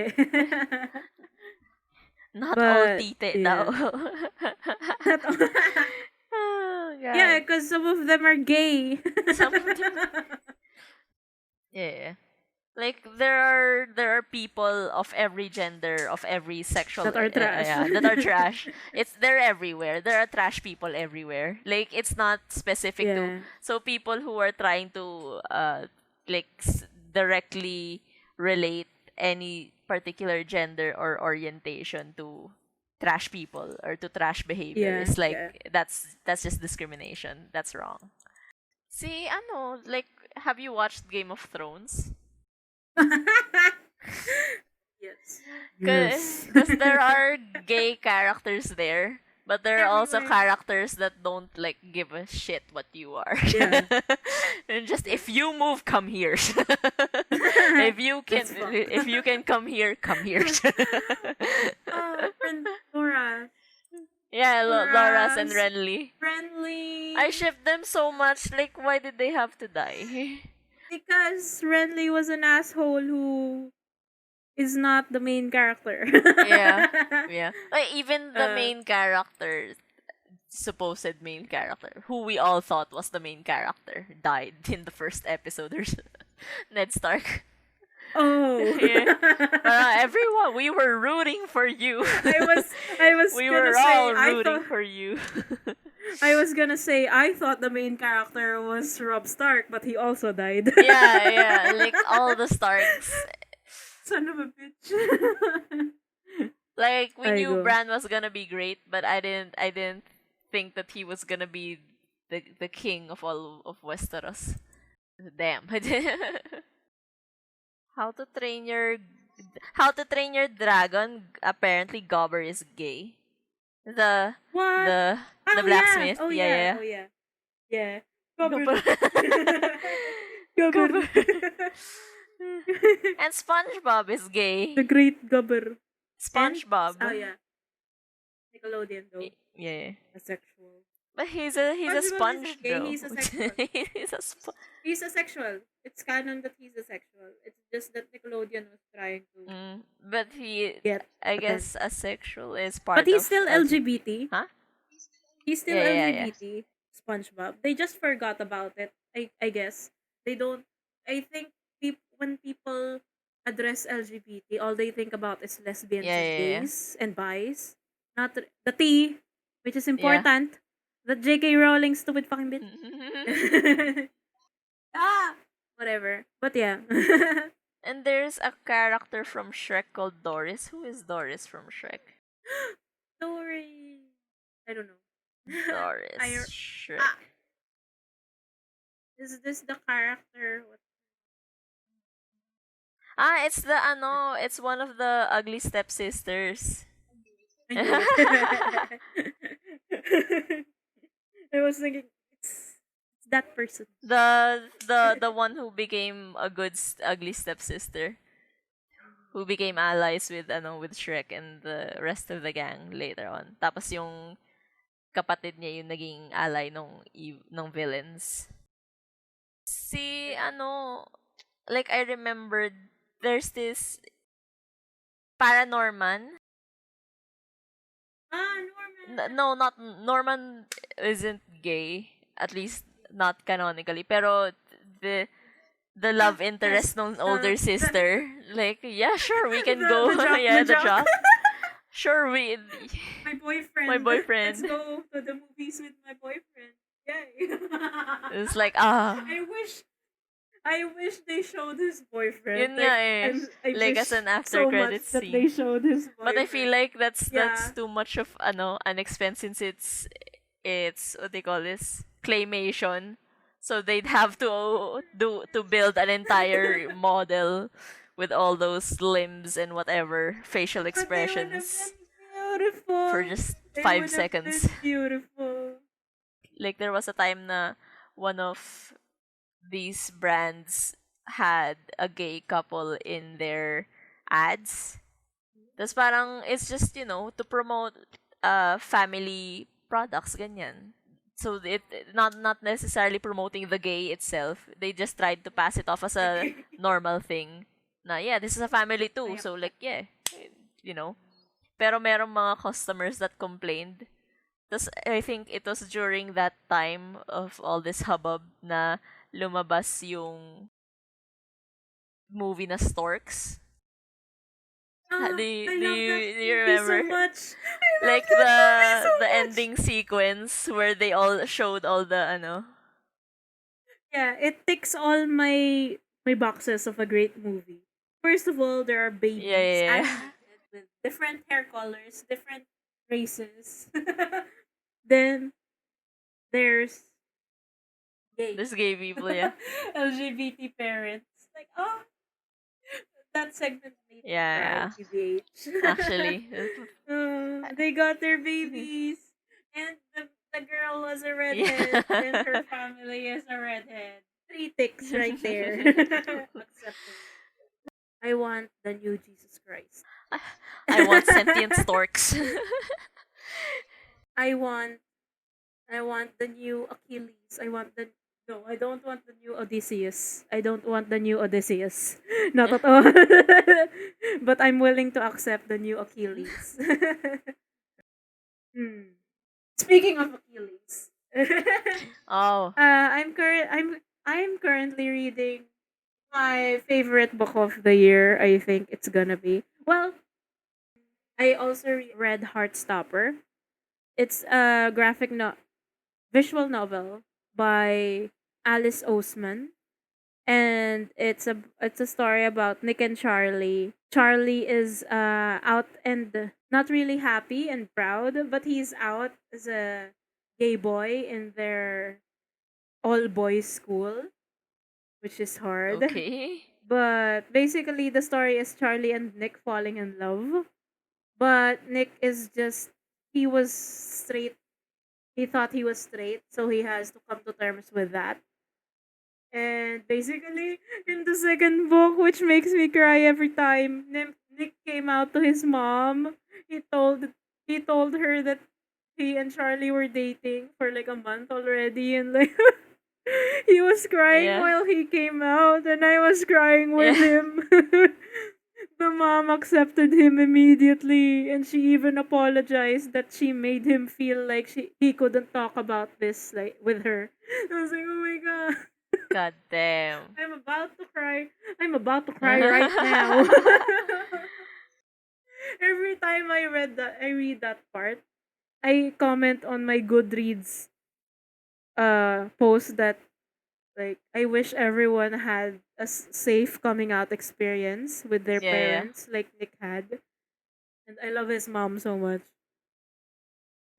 Not all But tite daw. yeah. Not all- Oh, yeah, God. because some of them are gay. Some of them. Yeah. Like there are people of every gender, of every sexual That are trash. yeah, that are trash. They're everywhere. There are trash people everywhere. Like it's not specific to Yeah. so people who are trying to like directly relate any particular gender or orientation to trash people or to trash behavior Yeah. is like Yeah. that's just discrimination. That's wrong. See, ano, like have you watched Game of Thrones? Yes. Because Yes. there are gay characters there, but there are also Everywhere. characters that don't like give a shit what you are. Yeah. And just if you move, come here. That's fucked. If you can come here, come here. Friend Laura. Yeah, Loras and Laura's Renly. friendly. I ship them so much. Like, why did they have to die? Because Renly was an asshole who is not the main character. Yeah, yeah. Like even the Uh, main character, supposed main character, who we all thought was the main character, died in the first episode. There's Ned Stark. oh. Yeah. Everyone, we were rooting for you. I was We gonna were say all rooting for you. I thought the main character was Rob Stark, but he also died. Yeah. Like all the Starks. Son of a bitch. Like we knew Aigo. Bran was gonna be great, but I didn't think that he was gonna be the king of all of Westeros. Damn. How to train your How to Train Your Dragon. Apparently Gobber is gay. The What? the Oh, the blacksmith. Yeah. Oh yeah, yeah. yeah. Oh yeah. Yeah. Gobber. Gobber. And SpongeBob is gay. The Great Gobber. SpongeBob. Oh yeah. Nickelodeon though. Yeah. Asexual. But he's a SpongeBob is sponge gay, though. he's asexual. He's a sponge. He's asexual. It's canon that he's asexual. It's just that Nickelodeon was trying to But he, get I attention. guess, asexual is part But he's of still LGBT. Huh? He's still Yeah. LGBT. SpongeBob. They just forgot about it. I guess they don't. I think when people address LGBT, all they think about is lesbians Yeah, and yeah, yeah. gays and bis. Not the T, which is important. The J.K. Rowling stupid fucking bitch. Whatever. But yeah. And there's a character from Shrek called Doris. Who is Doris from Shrek? Story. I don't know. Doris. I- Shrek. Ah. Is this the character? What? It's one of the ugly stepsisters. I knew it. I was thinking it's that person. The one who became a good ugly stepsister, who became allies with with Shrek and the rest of the gang later on. Tapos yung kapatid niya yung naging ally nung villains. Si like I remembered there's this Paranorman. Norman. No, not Norman isn't gay. At least not canonically, pero the the love Yes, interest ng older the sister, like, yeah, sure, we can go. the jock, Yeah, the the jock. jock. Sure, we My my boyfriend. Let's boyfriend. go to the movies with my boyfriend. Yay! It's like, I wish I wish they showed his boyfriend. yun nga Like eh. I Like as wish an after so much credit that they scene. showed his But I feel boyfriend. like that's Yeah. too much of an expense since it's what they call this, claymation. So they'd have to build an entire model with all those limbs and whatever facial But they would have expressions been for beautiful. just They five would have seconds. been beautiful. Like there was a time na one of these brands had a gay couple in their ads. Tapos parang it's just, to promote family products ganyan. So not necessarily promoting the gay itself. They just tried to pass it off as a normal thing. Na yeah, this is a family too. Yep. So like yeah, you know. Pero merong mga customers that complained. Tapos I think it was during that time of all this hubbub na lumabas yung movie na Storks. Do you, I do love that you, do you movie so remember? much. I love Like that movie so the much. ending sequence where they all showed all the Yeah, it ticks all my boxes of a great movie. First of all, there are yeah, babies yeah, yeah. animated with different hair colors, different races. Then there's gay There's gay people, yeah. LGBT parents. Like, oh, that segment made me cry, Yeah, TBH. yeah. Actually. They got their babies, and the girl was a redhead, and her Yeah. family is a redhead. Three ticks right there. Accepted. I want the new Jesus Christ. I want sentient storks. I want I want the new Achilles. I want the No, I don't want the new Odysseus. I don't want the new Odysseus. Not at all. But I'm willing to accept the new Achilles. Hmm. Speaking of Achilles. Oh. I'm currently reading my favorite book of the year. I think it's gonna be, well, I also read Heartstopper. It's a visual novel by Alice Oseman, and it's a story about Nick and Charlie. Charlie is out and not really happy and proud, but he's out as a gay boy in their all boys school, which is hard. Okay. But basically, the story is Charlie and Nick falling in love. But Nick is just, he was straight. He thought he was straight, so he has to come to terms with that. And basically, in the second book, which makes me cry every time, Nick came out to his mom. He told he told her that he and Charlie were dating for like a month already, and like he was crying Yeah. while he came out, and I was crying with Yeah. him. The mom accepted him immediately, and she even apologized that she made him feel like he couldn't talk about this like with her. I was like, oh my god. God damn. I'm about to cry. I'm about to cry right now. Every time I read that part, I comment on my Goodreads post that, like, I wish everyone had a safe coming out experience with their Yeah, yeah. parents like Nick had. And I love his mom so much.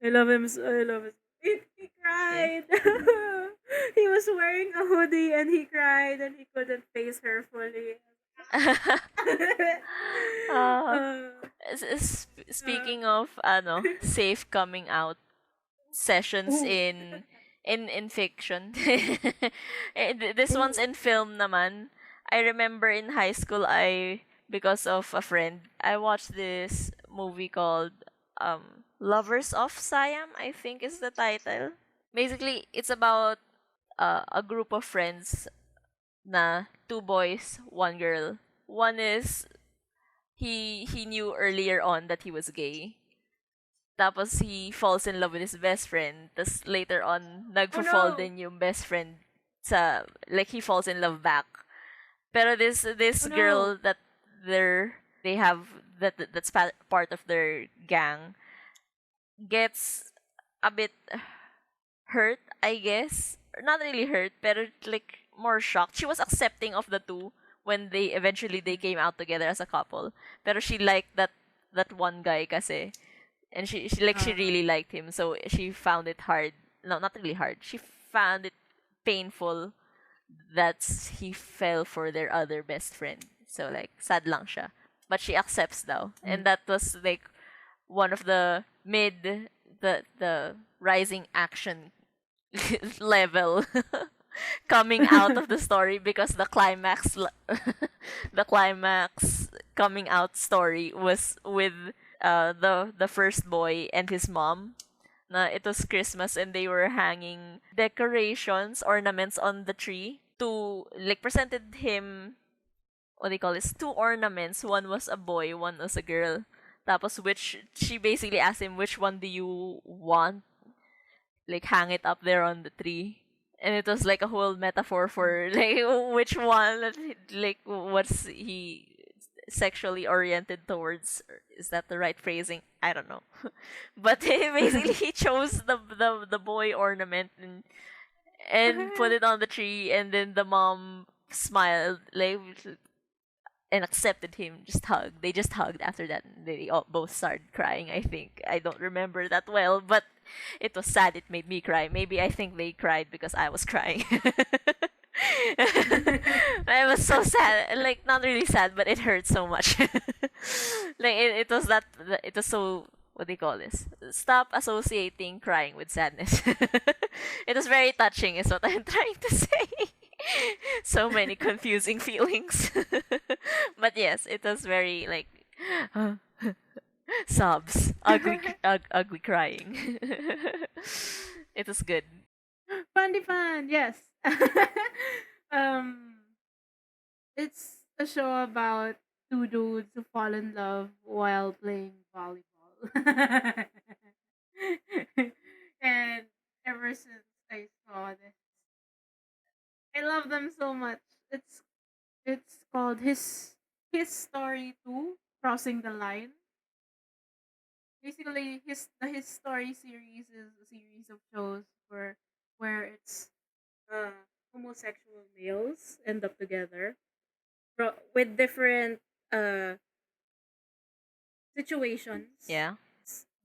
I love him. I love his. He Yeah. cried. He was wearing a hoodie and he cried and he couldn't face her fully. uh, uh, uh, speaking of safe coming out sessions oh, in fiction. This one's oh, in film naman. I remember in high school, I because of a friend, I watched this movie called Lovers of Siam, I think is the title. Basically, it's about a group of friends na two boys, one girl. One is he knew earlier on that he was gay. Tapos he falls in love with his best friend. Tapos later on, Oh nagfa-fall no! din yung best friend sa, like, he falls in love back. Pero this Oh no! girl that they have that's part of their gang gets a bit hurt, I guess. Not really hurt, pero like more shocked. She was accepting of the two when they came out together as a couple. Pero she liked that one guy kasi, and she Uh, really liked him, so she found it hard. No, not really hard. She found it painful that he fell for their other best friend. So like sad lang siya. But she accepts daw. And that was like one of the the rising action level coming out of the story, because the climax coming out story was with the first boy and his mom. Na it was Christmas and they were hanging decorations, ornaments on the tree to like presented him, what do you call this, two ornaments. One was a boy, one was a girl. Tapos which she basically asked him, which one do you want? Like hang it up there on the tree. And it was like a whole metaphor for like which one, like what's he sexually oriented towards. Is that the right phrasing? I don't know. But basically he chose the boy ornament and put it on the tree, and then the mom smiled like and accepted him. They just hugged after that, and they all both started crying. I think I don't remember that well, but it was sad. It made me cry. Maybe I think they cried because I was crying. I was so sad. Like not really sad, but it hurt so much. Like it was so, what do you call this? Stop associating crying with sadness. It was very touching, is what I'm trying to say. So many confusing feelings. But yes, it was very like sobs, ugly crying. It was good. Fundy Fun, yes. um, it's a show about two dudes who fall in love while playing volleyball. And ever since I saw this, I love them so much. It's called his story too, crossing the line. Basically, his story series is a series of shows where it's uh, homosexual males end up together with different uh, situations, Yeah.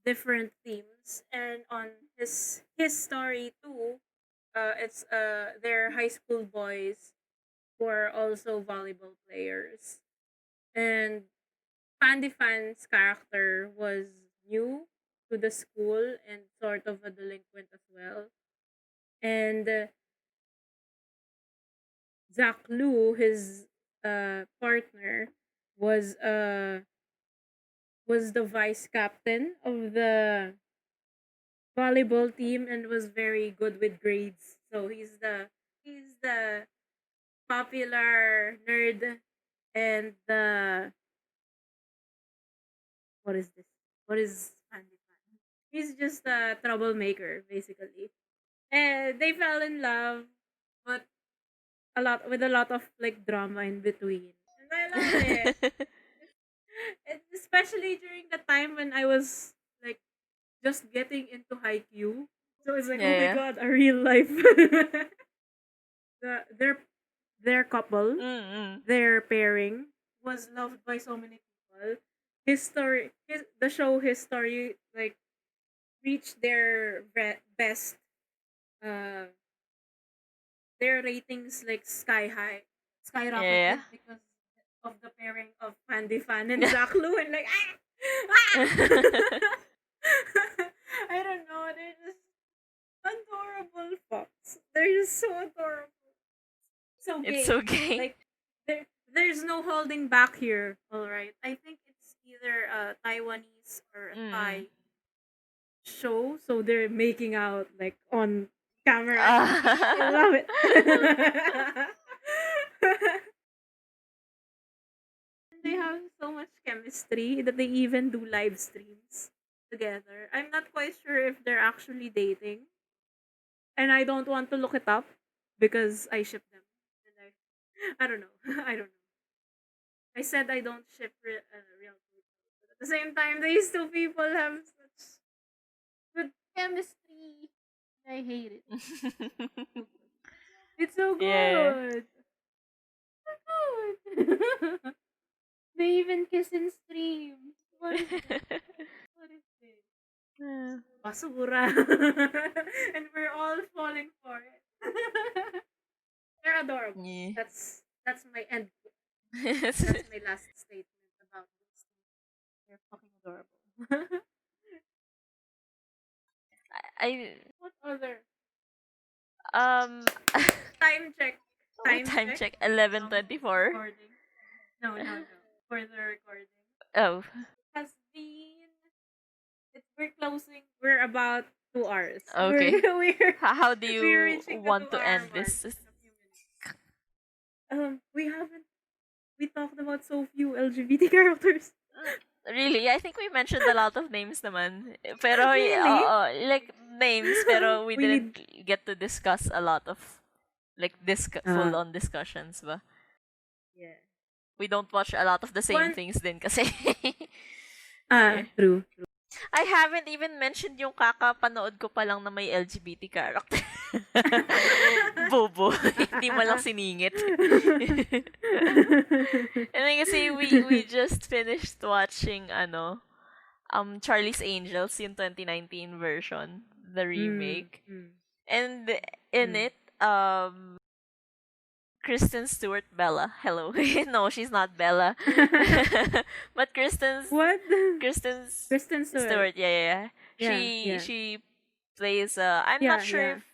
different themes, and on his story too, it's they're high school boys who are also volleyball players, and Pandy Fan's character was new to the school and sort of a delinquent as well, and Zach Lu, his partner, was uh was the vice captain of the volleyball team and was very good with grades. So he's the popular nerd and the what is this? What is Pandy Fan? He's just a troublemaker basically. And they fell in love, but a lot of like drama in between. And I love it. And especially during the time when I was like just getting into Haikyuu. So it's like, oh my Yeah. god, a real life. the their couple, Mm. their pairing was loved by so many people. The show his story like reached their best. Uh, their ratings like sky high, Yeah. skyrocketed because of the pairing of Pandy Fan and Zach Lu and like ah! I don't know, they're just adorable fox. They're just so adorable. So It's gay. so gay. Like there's no holding back here. All right. I think it's either a Taiwanese or a Mm. Thai show, so they're making out like on camera. I Ah. love it. They have so much chemistry that they even do live streams. together. I'm not quite sure if they're actually dating, and I don't want to look it up because I ship them. And I don't know. I don't know. I said I don't ship real people, but at the same time, these two people have such good chemistry. I hate it. It's so Yeah. good. So good. They even kiss in streams. What is this? What is this? Basura. And we're all falling for it. They're adorable. Yeah. That's my end. That's my last statement about this. They're fucking adorable. I What other um time check? time Check. check 11:24. Recording. No. For the recording. Oh, Has been. We're closing. We're about 2 hours. okay. We're How do we're you reaching the want to 2 hour end mark this? in a few minutes. We haven't. We talked about so few LGBT characters. Really, I think we mentioned a lot of names naman. Pero, Really? like, names, pero we We didn't get to discuss a lot of, like, full-on discussions ba? Yeah. We don't watch a lot of the same One. things din kasi. True. I haven't even mentioned yung kakapanood ko pa lang na may LGBT character. Bobo. Hindi mo lang siningit. And then kasi we just finished watching Charlie's Angels, yung 2019 version, the remake. And in it, Kristen Stewart Bella. Hello. No, she's not Bella. But What? Kristen Kristen Stewart. yeah. Yeah. She plays I'm Yeah, not sure yeah. if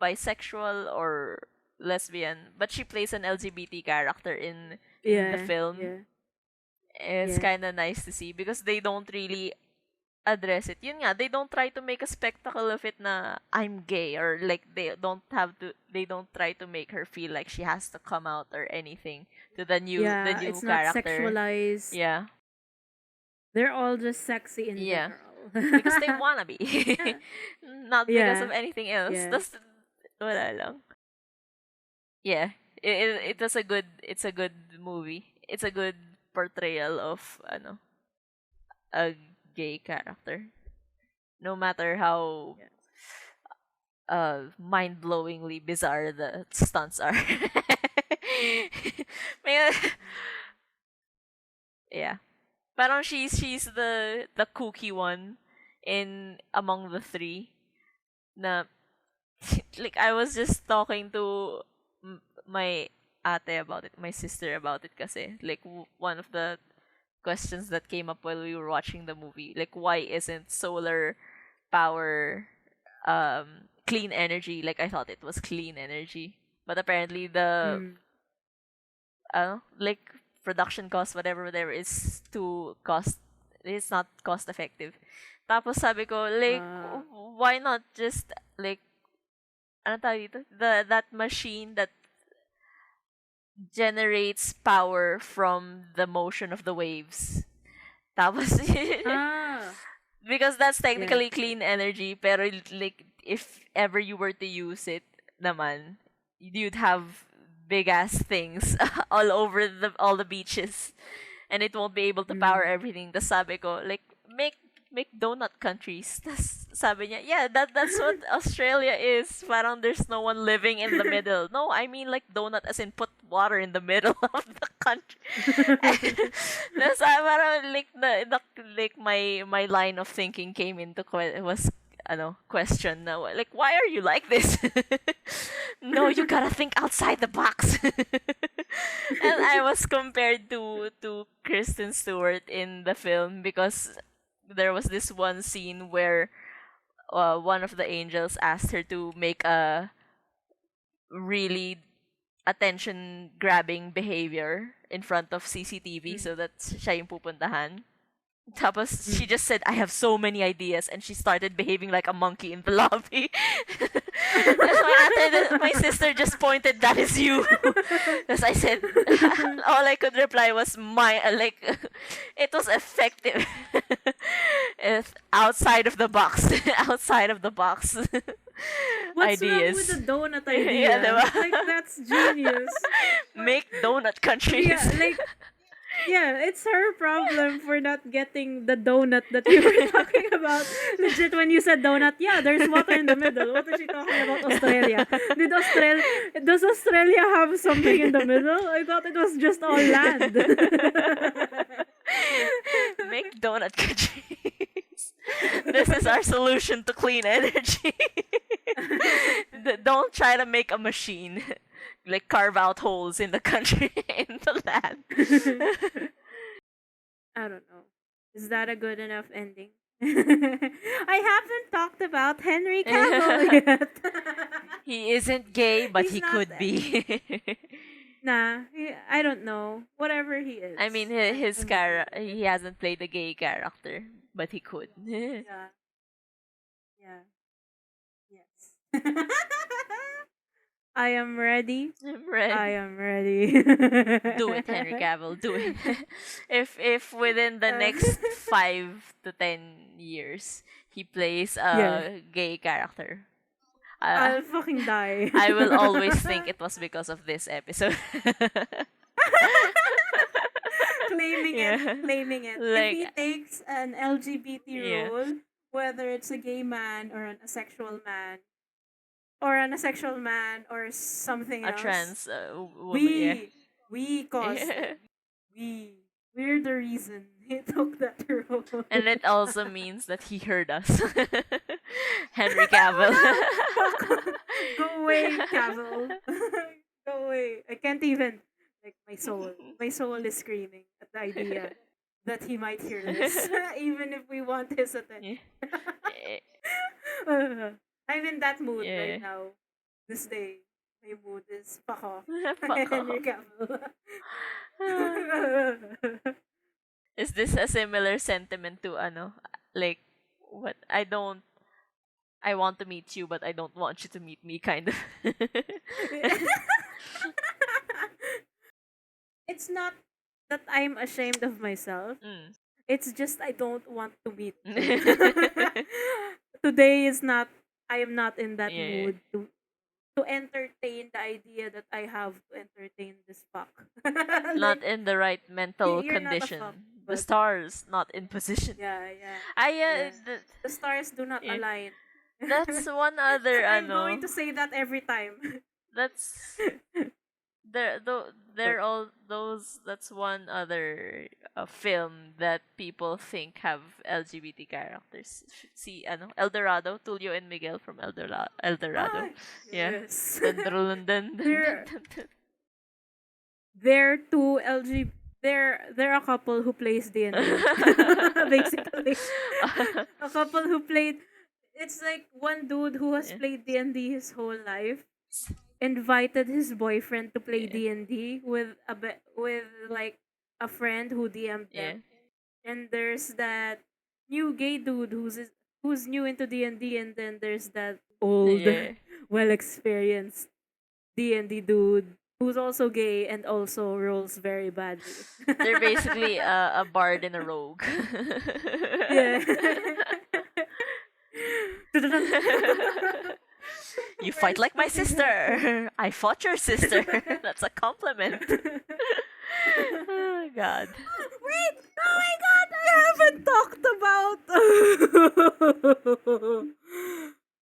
bisexual or lesbian, but she plays an LGBT character in the film. Yeah. It's Yeah. kind of nice to see because they don't really address it. Yun nga, they don't try to make a spectacle of it na I'm gay, or like they don't try to make her feel like she has to come out or anything to the new It's not character. sexualized. Yeah. They're all just sexy in Yeah. general. Because they wanna be. Not because of Yeah. anything else. Yeah. That's wala lang. Yeah. It's a good movie. It's a good portrayal of a gay character. No matter how mind-blowingly bizarre the stunts are. May- yeah. Parang she's the kooky one in among the three. Na like I was just talking to my ate about it, my sister about it kasi like one of the questions that came up while we were watching the movie, like why isn't solar power clean energy? Like I thought it was clean energy, but apparently the like production cost whatever there is it's not cost effective. Tapos sabi ko like why not just like ano tawag dito? That machine that generates power from the motion of the waves. Tapos because that's technically clean energy, pero like if ever you were to use it naman, you'd have big ass things all over all the beaches, and it won't be able to power everything. Tas sabi ko like make donut countries. Tas sabi niya, yeah, that's what Australia is. Parang there's no one living in the middle. No, I mean like donut as in put water in the middle of the country. That's parang like my line of thinking came into question na like why are you like this? No, you gotta think outside the box. And I was compared to Kristen Stewart in the film because there was this one scene where one of the angels asked her to make a really attention grabbing behavior in front of CCTV so that siya yung pupuntahan. Tapos, she just said, I have so many ideas, and she started behaving like a monkey in the lobby. That's my my sister just pointed, that is you. As I said, all I could reply was like, it was effective. It's outside of the box. Outside of the box. What's Ideas. wrong with the donut idea? Yeah, diba? Like, that's genius. Make donut countries. Yeah, like, yeah, it's her problem for not getting the donut that you were talking about. Legit, when you said donut, yeah, there's water in the middle. What is she talking about? Australia? Does Australia have something in the middle? I thought it was just all land. Make donut countries. This is our solution to clean energy. Don't try to make a machine. Like, carve out holes in the country, in the land. I don't know. Is that a good enough ending? I haven't talked about Henry Cavill yet. He isn't gay, but He's he not could that. be. Nah, I don't know. Whatever he is. I mean, his character, he hasn't played a gay character, but he could. Yeah. Yeah. Yes. I am ready. I'm ready. I am ready. Do it, Henry Cavill. Do it. If within the next 5 to 10 years he plays a Yeah. gay character, I'll fucking die. I will always think it was because of this episode. Claiming Yeah. it. Claiming it. Like- if he takes an LGBT Yeah. role, whether it's a gay man or an asexual man, or something A else, trans woman. we caused it. We're the reason he took that role. And it also means that he heard us. Henry Cavill. Go away, Cavill. Go away. I can't even. Like, my soul is screaming at the idea that he might hear this, even if we want his attention. I'm in that mood Yeah. right now. This day, my mood is fuck off. Fuck Henry off. Cavill. Is this a similar sentiment to like, what I want to meet you, but I don't want you to meet me, kind of. It's not that I'm ashamed of myself. Mm. It's just I don't want to meet. Today is not. I am not in that Yeah. mood to entertain the idea that I have to entertain this fuck. Not in the right mental you're not a condition. fuck, The but- stars not in position. Yeah, yeah. I The stars do not Yeah. align. that's one other I'm going to say that every time. that's that's one other film that people think have LGBT characters. See, Eldorado, Tulio and Miguel from Eldorado. Ah, Yeah. Yes. Dun, dun, dun, dun, They're- dun, dun. They're two LGBT. They're a couple who plays D&D. Basically, a couple who played. It's like one dude who has Yeah. played D&D his whole life invited his boyfriend to play Yeah. D&D with like a friend who DM'd Yeah. them. And there's that new gay dude who's new into D&D, and then there's that old, Yeah. well experienced D&D dude who's also gay and also rolls very badly. They're basically a bard and a rogue. Yeah. You fight like my sister. I fought your sister. That's a compliment. Oh, God. Wait! Oh my god!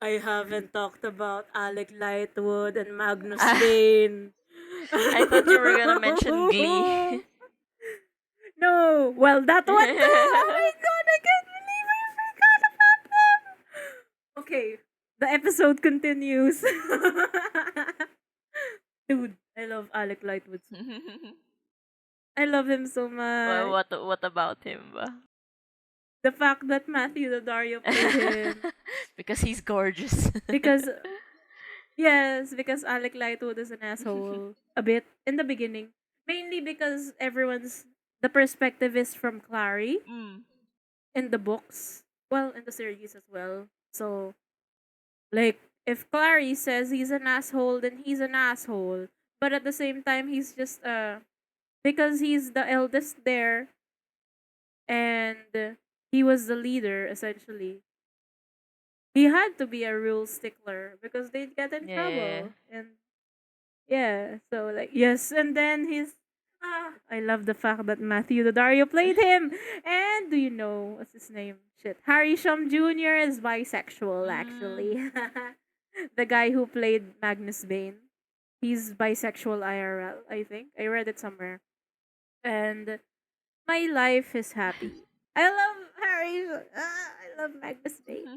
I haven't talked about Alec Lightwood and Magnus Bane. I thought you were gonna mention Glee. No! Well, that one too! Oh my god, I can't believe I forgot about them! Okay, the episode continues. Dude, I love Alec Lightwood. I love him so much. What about him? Ba? The fact that Matthew Daddario played him. Because he's gorgeous. Because because Alec Lightwood is an asshole a bit in the beginning. Mainly because the perspective is from Clary. Mm. in the books, well, in the series as well. So, like, if Clary says he's an asshole, then he's an asshole. But at the same time, he's just because he's the eldest there, and he was the leader essentially. He had to be a rule stickler because they'd get in Yeah. trouble. And yeah, so like yes, and then I love the fact that Matthew Daddario played him. And do you know what's his name? Shit. Harry Shum Jr. is bisexual Mm. actually. The guy who played Magnus Bane. He's bisexual IRL, I think. I read it somewhere. And my life is happy. I love Harry. I love Magnus Bane.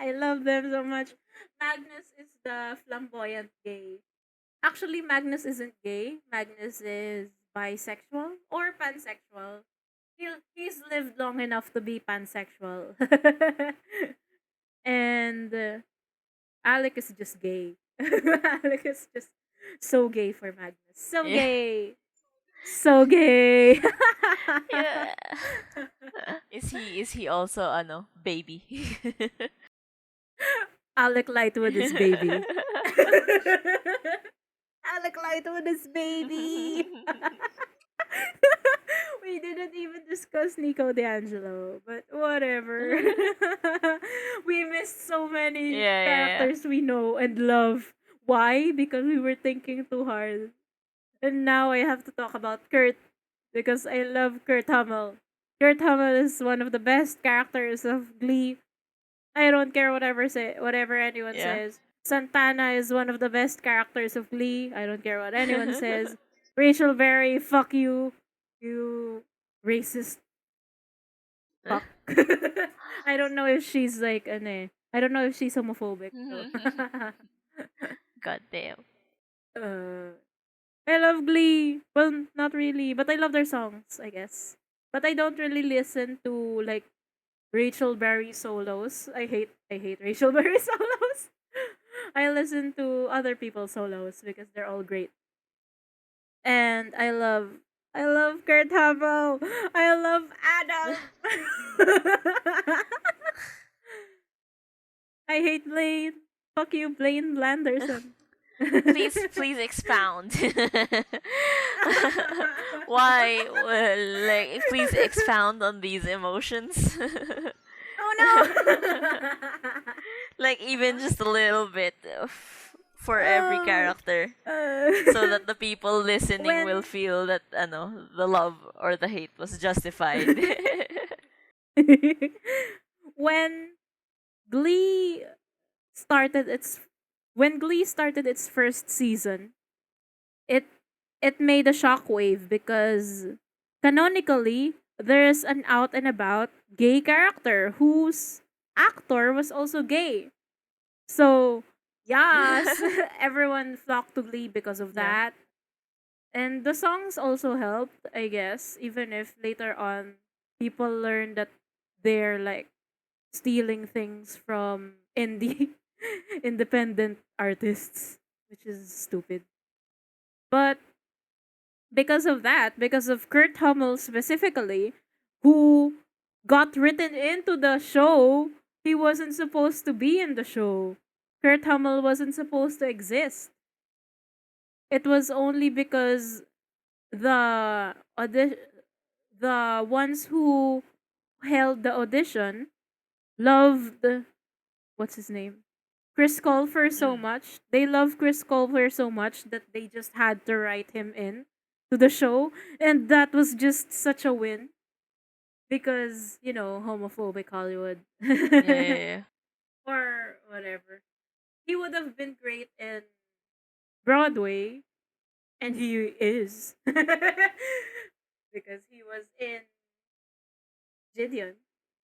I love them so much. Magnus is the flamboyant gay. Actually, Magnus isn't gay. Magnus is bisexual or pansexual. He's lived long enough to be pansexual. And Alec is just gay. Alec is just so gay for Magnus. So Yeah. gay. So gay. Yeah. Is he also baby? Alec Lightwood is baby. Alec Lightwood is baby. We didn't even discuss Nico D'Angelo, but whatever. We missed so many Yeah, yeah, characters we know and love. Why? Because we were thinking too hard. And now I have to talk about Kurt because I love Kurt Hummel. Kurt Hummel is one of the best characters of Glee. I don't care whatever anyone yeah. says. Santana is one of the best characters of Glee. I don't care what anyone says. Rachel Berry, fuck you. You racist fuck. I don't know if she's like I don't know if she's homophobic. So. God damn. uh, I love Glee. Well, not really, but I love their songs, I guess. But I don't really listen to like Rachel Berry solos. I hate Rachel Berry solos. I listen to other people's solos because they're all great. And I love Kurt Hummel. I love Adam. I hate Blaine. Fuck you, Blaine Landerson. Please expound. Why? Well, like, please expound on these emotions. Oh no! Like, even just a little bit for every Oh, character, uh, so that the people listening will when feel that the love or the hate was justified. when Glee started its when Glee started its first season, it it made a shockwave because canonically there's an out and about gay character whose actor was also gay. So yes, everyone flocked to Glee because of Yeah. that. And the songs also helped, I guess, even if later on people learned that they're like stealing things from indie independent artists, which is stupid. But because of that, because of Kurt Hummel specifically, who got written into the show, he wasn't supposed to be in the show. Kurt Hummel wasn't supposed to exist. It was only because the the ones who held the audition loved what's his name? Chris Colfer so Mm. much. They love Chris Colfer so much that they just had to write him in to the show. And that was just such a win because, homophobic Hollywood. Yeah, yeah, yeah. Or whatever. He would have been great in Broadway, and he is. Because he was in Gideon.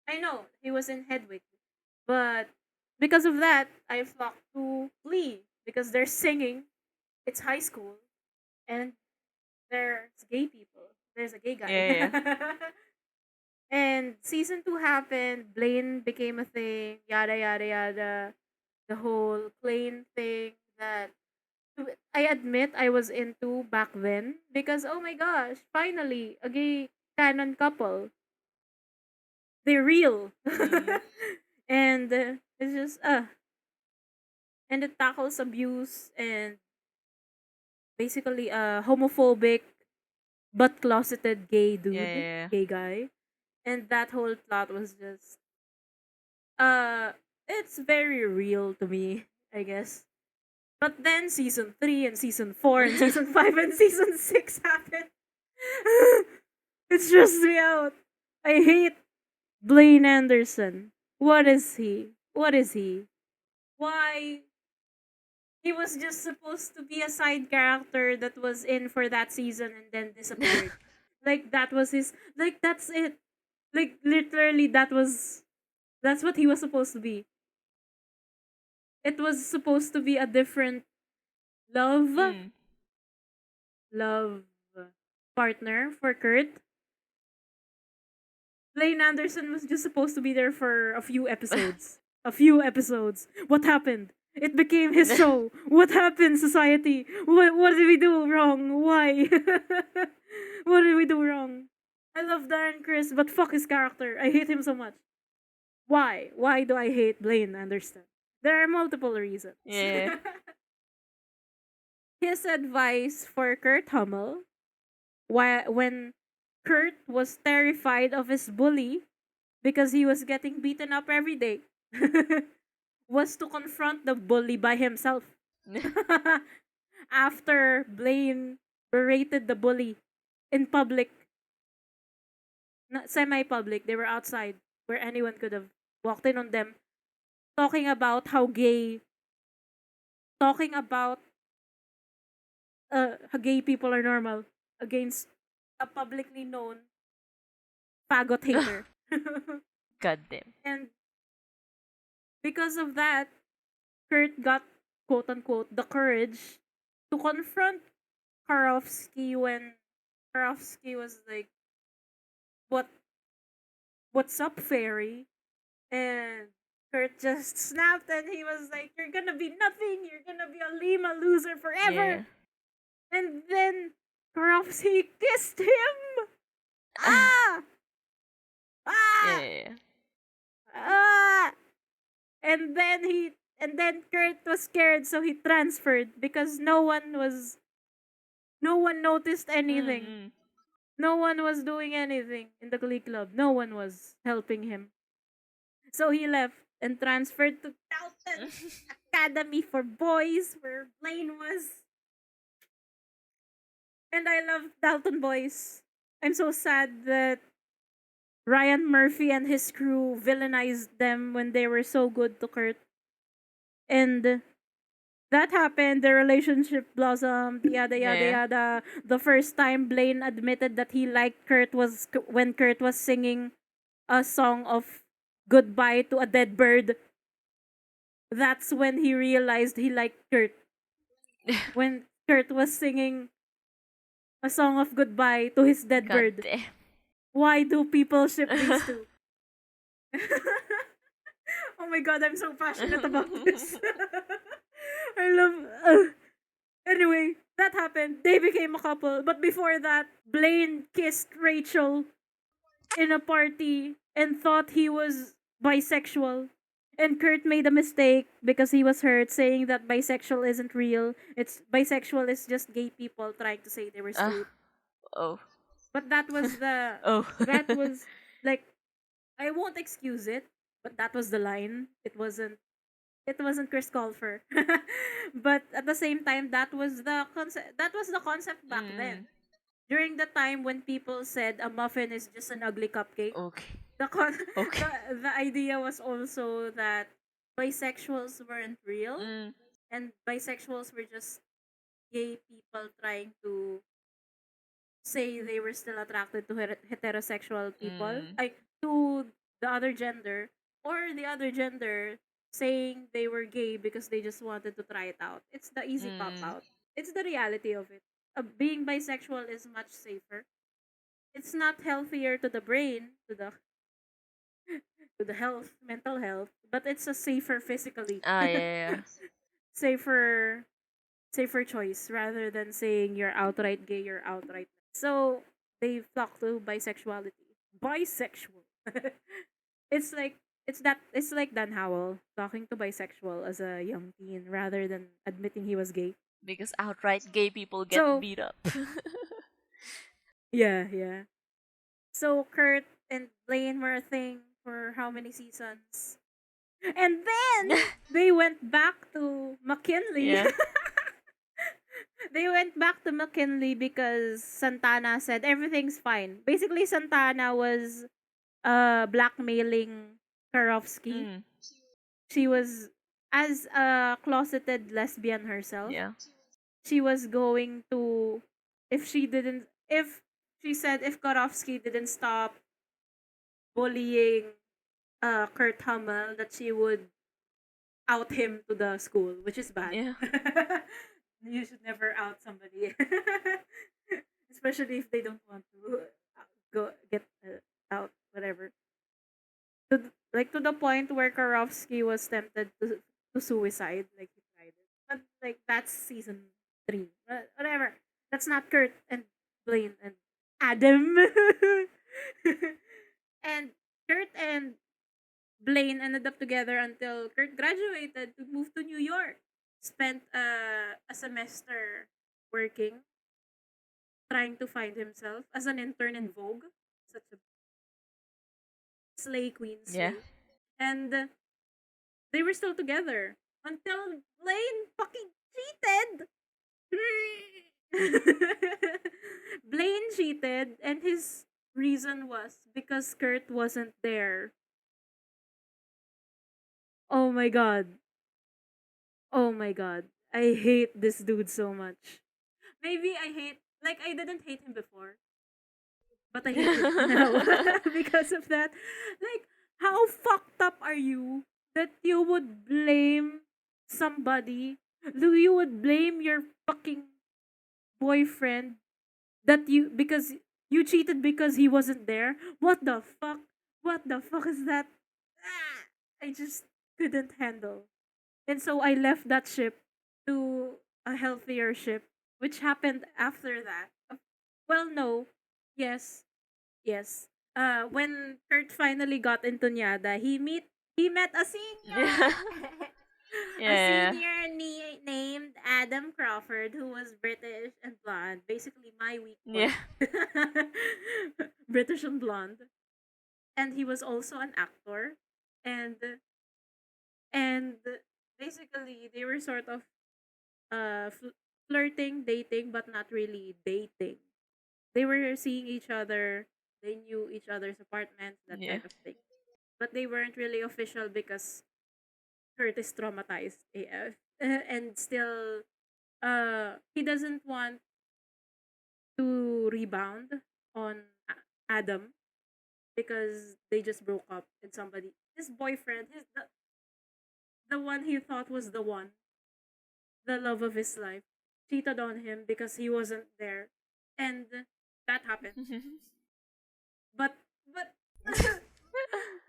I know, he was in Hedwig. But because of that, I flocked to Glee because they're singing. It's high school, and there's gay people. There's a gay Yeah, guy. yeah. And season 2 happened. Blaine became a thing. Yada yada yada. The whole plane thing that I admit I was into back then because oh my gosh, finally a gay canon couple. they're real. Mm. And it's just and it tackles abuse and basically a homophobic but closeted gay Yeah, dude, yeah, gay guy. And that whole plot was just uh it's very real to me, I guess. But then season 3 and season 4 and yeah. season 5 and season 6 happened. It stressed me out. I hate Blaine Anderson. What is he? What is he? Why? He was just supposed to be a side character that was in for that season and then disappeared. Like that was his, like that's it. Like literally that's what he was supposed to be. It was supposed to be a different love Mm. love partner for Kurt. Blaine Anderson was just supposed to be there for a few episodes. A few episodes. What happened? It became his show. What happened, society? What did we do wrong? Why? What did we do wrong? I love Darren Chris, but fuck his character. I hate him so much. Why? Why do I hate Blaine Anderson? There are multiple reasons. Yeah. His advice for Kurt Hummel, when Kurt was terrified of his bully because he was getting beaten up every day, was to confront the bully by himself. After Blaine berated the bully in public, not semi-public, they were outside where anyone could have walked in on them, talking about talking about how gay people are normal against a publicly known fagot hater. God damn. And because of that, Kurt got quote unquote the courage to confront Karofsky when Karofsky was like, "What? What's up, fairy?" And Kurt just snapped, and he was like, "You're gonna be nothing. You're gonna be a Lima loser Yeah. forever." And then Karofsky kissed him. Ah! Yeah, Ah! yeah, Ah! And then Kurt was scared, so he transferred because no one noticed yeah. anything. Mm, No one was doing anything in the Glee Club. No one was helping him. So he left and transferred to Dalton mm. Academy for Boys, where Blaine was. And I love Dalton Boys. I'm so sad that Ryan Murphy and his crew villainized them when they were so good to Kurt. And that happened, the relationship blossomed, yada yada Yeah. yada. The first time Blaine admitted that he liked Kurt was when Kurt was singing a song of goodbye to a dead bird. That's when he realized he liked Kurt. When Kurt was singing a song of goodbye to his dead God bird. damn. Why do people ship these two? Oh my god, I'm so passionate about this. I love. Anyway, that happened. They became a couple. But before that, Blaine kissed Rachel in a party and thought he was bisexual. And Kurt made a mistake because he was hurt, saying that bisexual isn't real. It's bisexual is just gay people trying to say they were Uh, straight. oh. But that was the Oh. that was like, I won't excuse it, but that was the line. It wasn't Chris Colfer. But at the same time, that was the concept back Mm, then. During the time when people said a muffin is just an ugly cupcake, okay. the con- Okay. the idea was also that bisexuals weren't real, Mm, and bisexuals were just gay people trying to say they were still attracted to heterosexual people, mm, to the other gender, or the other gender saying they were gay because they just wanted to try it out. It's the easy pop mm, out. It's the reality of it. Being bisexual is much safer. It's not healthier to the brain, to the health, mental health, but it's a safer physically. ah, yeah, safer safer choice rather than saying you're outright gay, you're outright. So they flock to bisexuality. Bisexual. it's like Dan Howell talking to bisexual as a young teen rather than admitting he was gay. Because outright gay people get So beat up. yeah, yeah. So Kurt and Blaine were a thing for how many seasons? And then they went back to McKinley. Yeah. They went back to McKinley because Santana said everything's fine. Basically, Santana was blackmailing Karofsky. Mm. She was, as a closeted lesbian herself, Yeah. she was going to, if she said if Karofsky didn't stop bullying Kurt Hummel, that she would out him to the school, which is bad. Yeah. You should never out somebody, especially if they don't want to go get out, whatever. Like to the point where Karofsky was tempted to suicide, like he tried it. But like that's season 3. But whatever. That's not Kurt and Blaine and Adam. And Kurt and Blaine ended up together until Kurt graduated to move to New York. Spent a semester working, trying to find himself as an intern in Vogue. Such a slay queen Yeah. slay. And they were still together until Blaine fucking cheated. Blaine cheated, and his reason was because Kurt wasn't there. Oh my god. Oh my god. I hate this dude so much. Maybe I didn't hate him before, but I hate him now because of that. Like, how fucked up are you that you would blame somebody? You would blame your fucking boyfriend because you cheated because he wasn't there? What the fuck? What the fuck is that? Ah, I just couldn't handle. And so I left that ship to a healthier ship, which happened after that. Well, no. Yes. Yes. When Kurt finally got into Nyada, he met a senior. Yeah. A Yeah. senior named Adam Crawford, who was British and blonde. Basically my weak point. Yeah. British and blonde. And he was also an actor. And basically they were sort of flirting, dating, but not really dating. They were seeing each other, they knew each other's apartments, that Yeah. kind of thing. But they weren't really official because Kurt is traumatized AF. And still he doesn't want to rebound on Adam because they just broke up and somebody, his boyfriend, the one he thought was the one, the love of his life, cheated on him because he wasn't there. And that happened. But but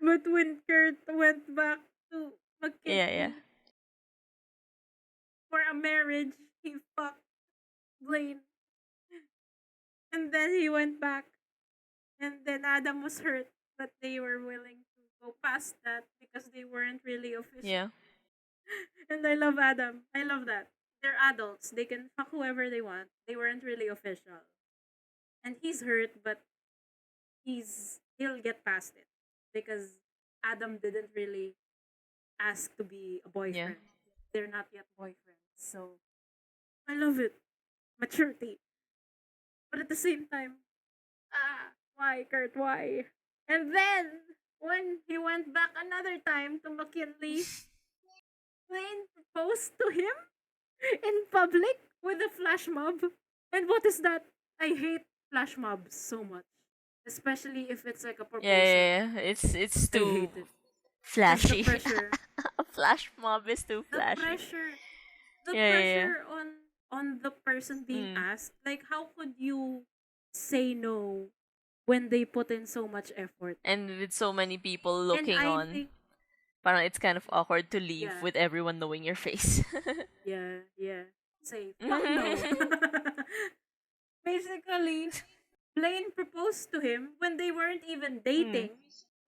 but when Kurt went back to Yeah. McKinley for a marriage, he fucked Blaine. And then he went back. And then Adam was hurt, but they were willing to go past that because they weren't really official. Yeah. And I love Adam. I love that. They're adults. They can fuck whoever they want. They weren't really official. And he's hurt, but he'll get past it because Adam didn't really ask to be a boyfriend. They're not yet boyfriends. So I love it. Maturity. But at the same time, why, Kurt? Why? And then when he went back another time to McKinley, Blaine proposed to him in public with a flash mob. And what is that? I hate flash mobs so much, especially if it's like a proposal. Yeah. It's I too hate it. flashy. The pressure. A flash mob is too the flashy. pressure the Yeah. pressure on the person being asked, like how could you say no when they put in so much effort? And with so many people And looking I on, think parang it's kind of awkward to leave Yeah. with everyone knowing your face. yeah say fuck no. Basically, Blaine proposed to him when they weren't even dating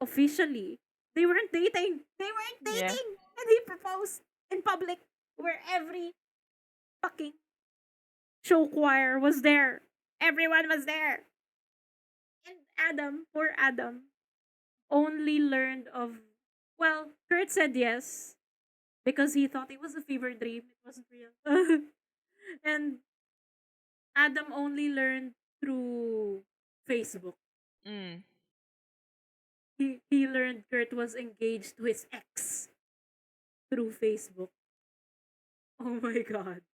officially. They weren't dating. They weren't Yeah. dating. And he proposed in public where every fucking show choir was there. Everyone was there. And Adam, poor Adam, only learned of, well, Kurt said yes because he thought it was a fever dream. It wasn't real. And Adam only learned through Facebook. Mm. He learned Kurt was engaged to his ex through Facebook. Oh my god.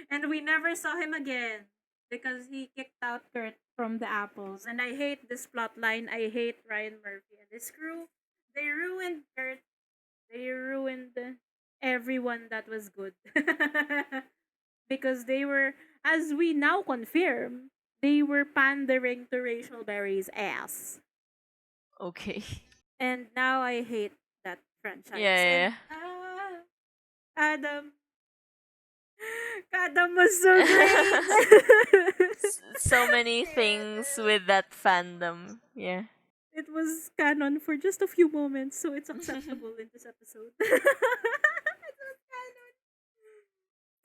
And we never saw him again because he kicked out Kurt from the Apples. And I hate this plot line. I hate Ryan Murphy and his crew. They ruined Kurt. They ruined everyone that was good. Because they were, as we now confirm, they were pandering to Rachel Berry's ass. Okay. And now I hate that franchise. Yeah. And, Adam. Adam was so great. So many things with that fandom. Yeah. It was canon for just a few moments, so it's acceptable in this episode. It was canon.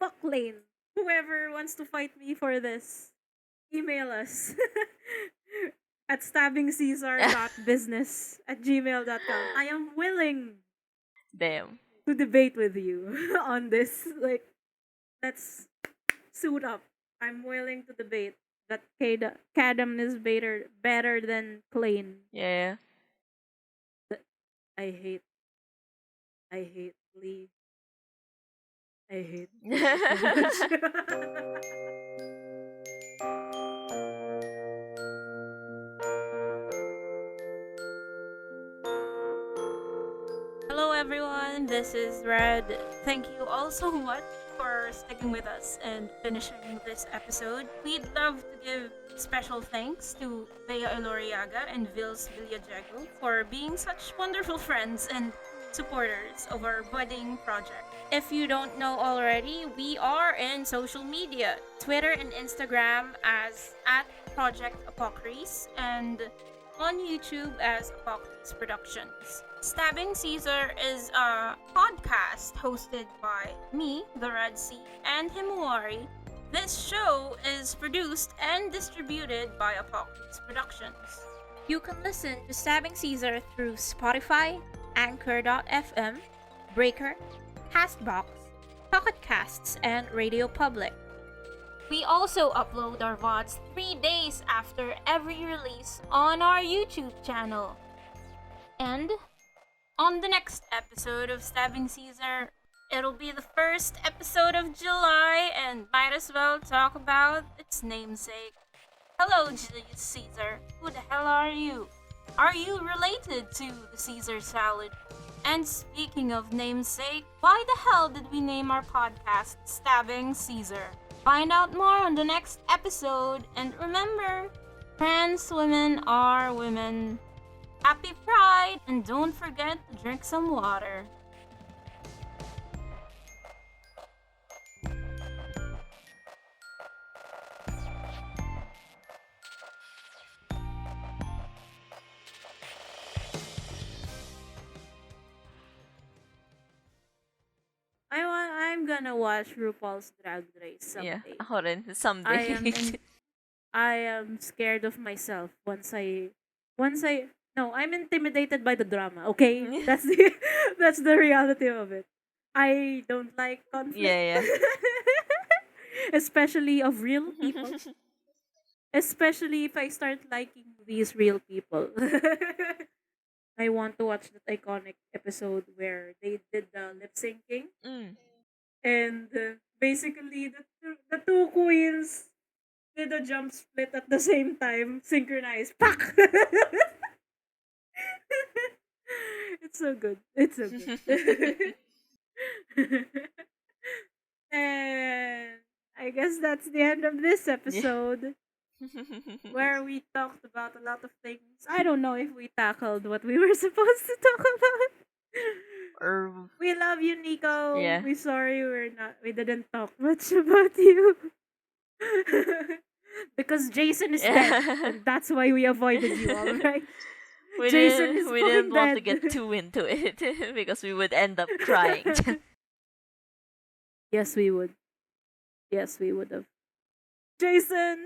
Fuck Lane. Whoever wants to fight me for this, email us at stabbingcaesar.business@gmail.com. I am willing Damn. to debate with you on this. Like, let's suit up. I'm willing to debate that Kadam is better than Klein. Yeah. I hate Lee. I hate Hello everyone, this is Red. Thank you all so much for sticking with us and finishing this episode. We'd love to give special thanks to Bea Eloriaga and Vils Villajago for being such wonderful friends and supporters of our budding project. If you don't know already, we are in social media, Twitter and Instagram as @Project Apokries and on YouTube as Apokries Productions. Stabbing Caesar is a podcast hosted by me, the Red Sea and Himawari. This show is produced and distributed by Apokries Productions. You can listen to Stabbing Caesar through Spotify, Anchor.fm, Breaker, Castbox, Pocket Casts, and Radio Public. We also upload our VODs 3 days after every release on our YouTube channel. And on the next episode of Stabbing Caesar, it'll be the first episode of July and might as well talk about its namesake. Hello, Julius Caesar. Who the hell are you? Are you related to the Caesar salad? And speaking of namesake, why the hell did we name our podcast Stabbing Caesar? Find out more on the next episode, and remember, trans women are women. Happy Pride, and don't forget to drink some water. I'm gonna watch RuPaul's Drag Race someday. Yeah. Ako rin. Someday. I am scared of myself I'm intimidated by the drama, okay? That's the reality of it. I don't like conflict. Yeah. Especially of real people. Especially if I start liking these real people. I want to watch that iconic episode where they did the lip syncing. Mm. And basically, the two queens did a jump split at the same time, synchronized. Pak! It's so good. It's so good. And I guess that's the end of this episode. Where we talked about a lot of things. I don't know if we tackled what we were supposed to talk about. We love you, Nico. Yeah. We're sorry we didn't talk much about you. Because Jason is dead. And that's why we avoided you, alright? Jason is we fucking didn't want to dead. get too into it because we would end up crying. Yes, we would. Yes, we would have. Jason!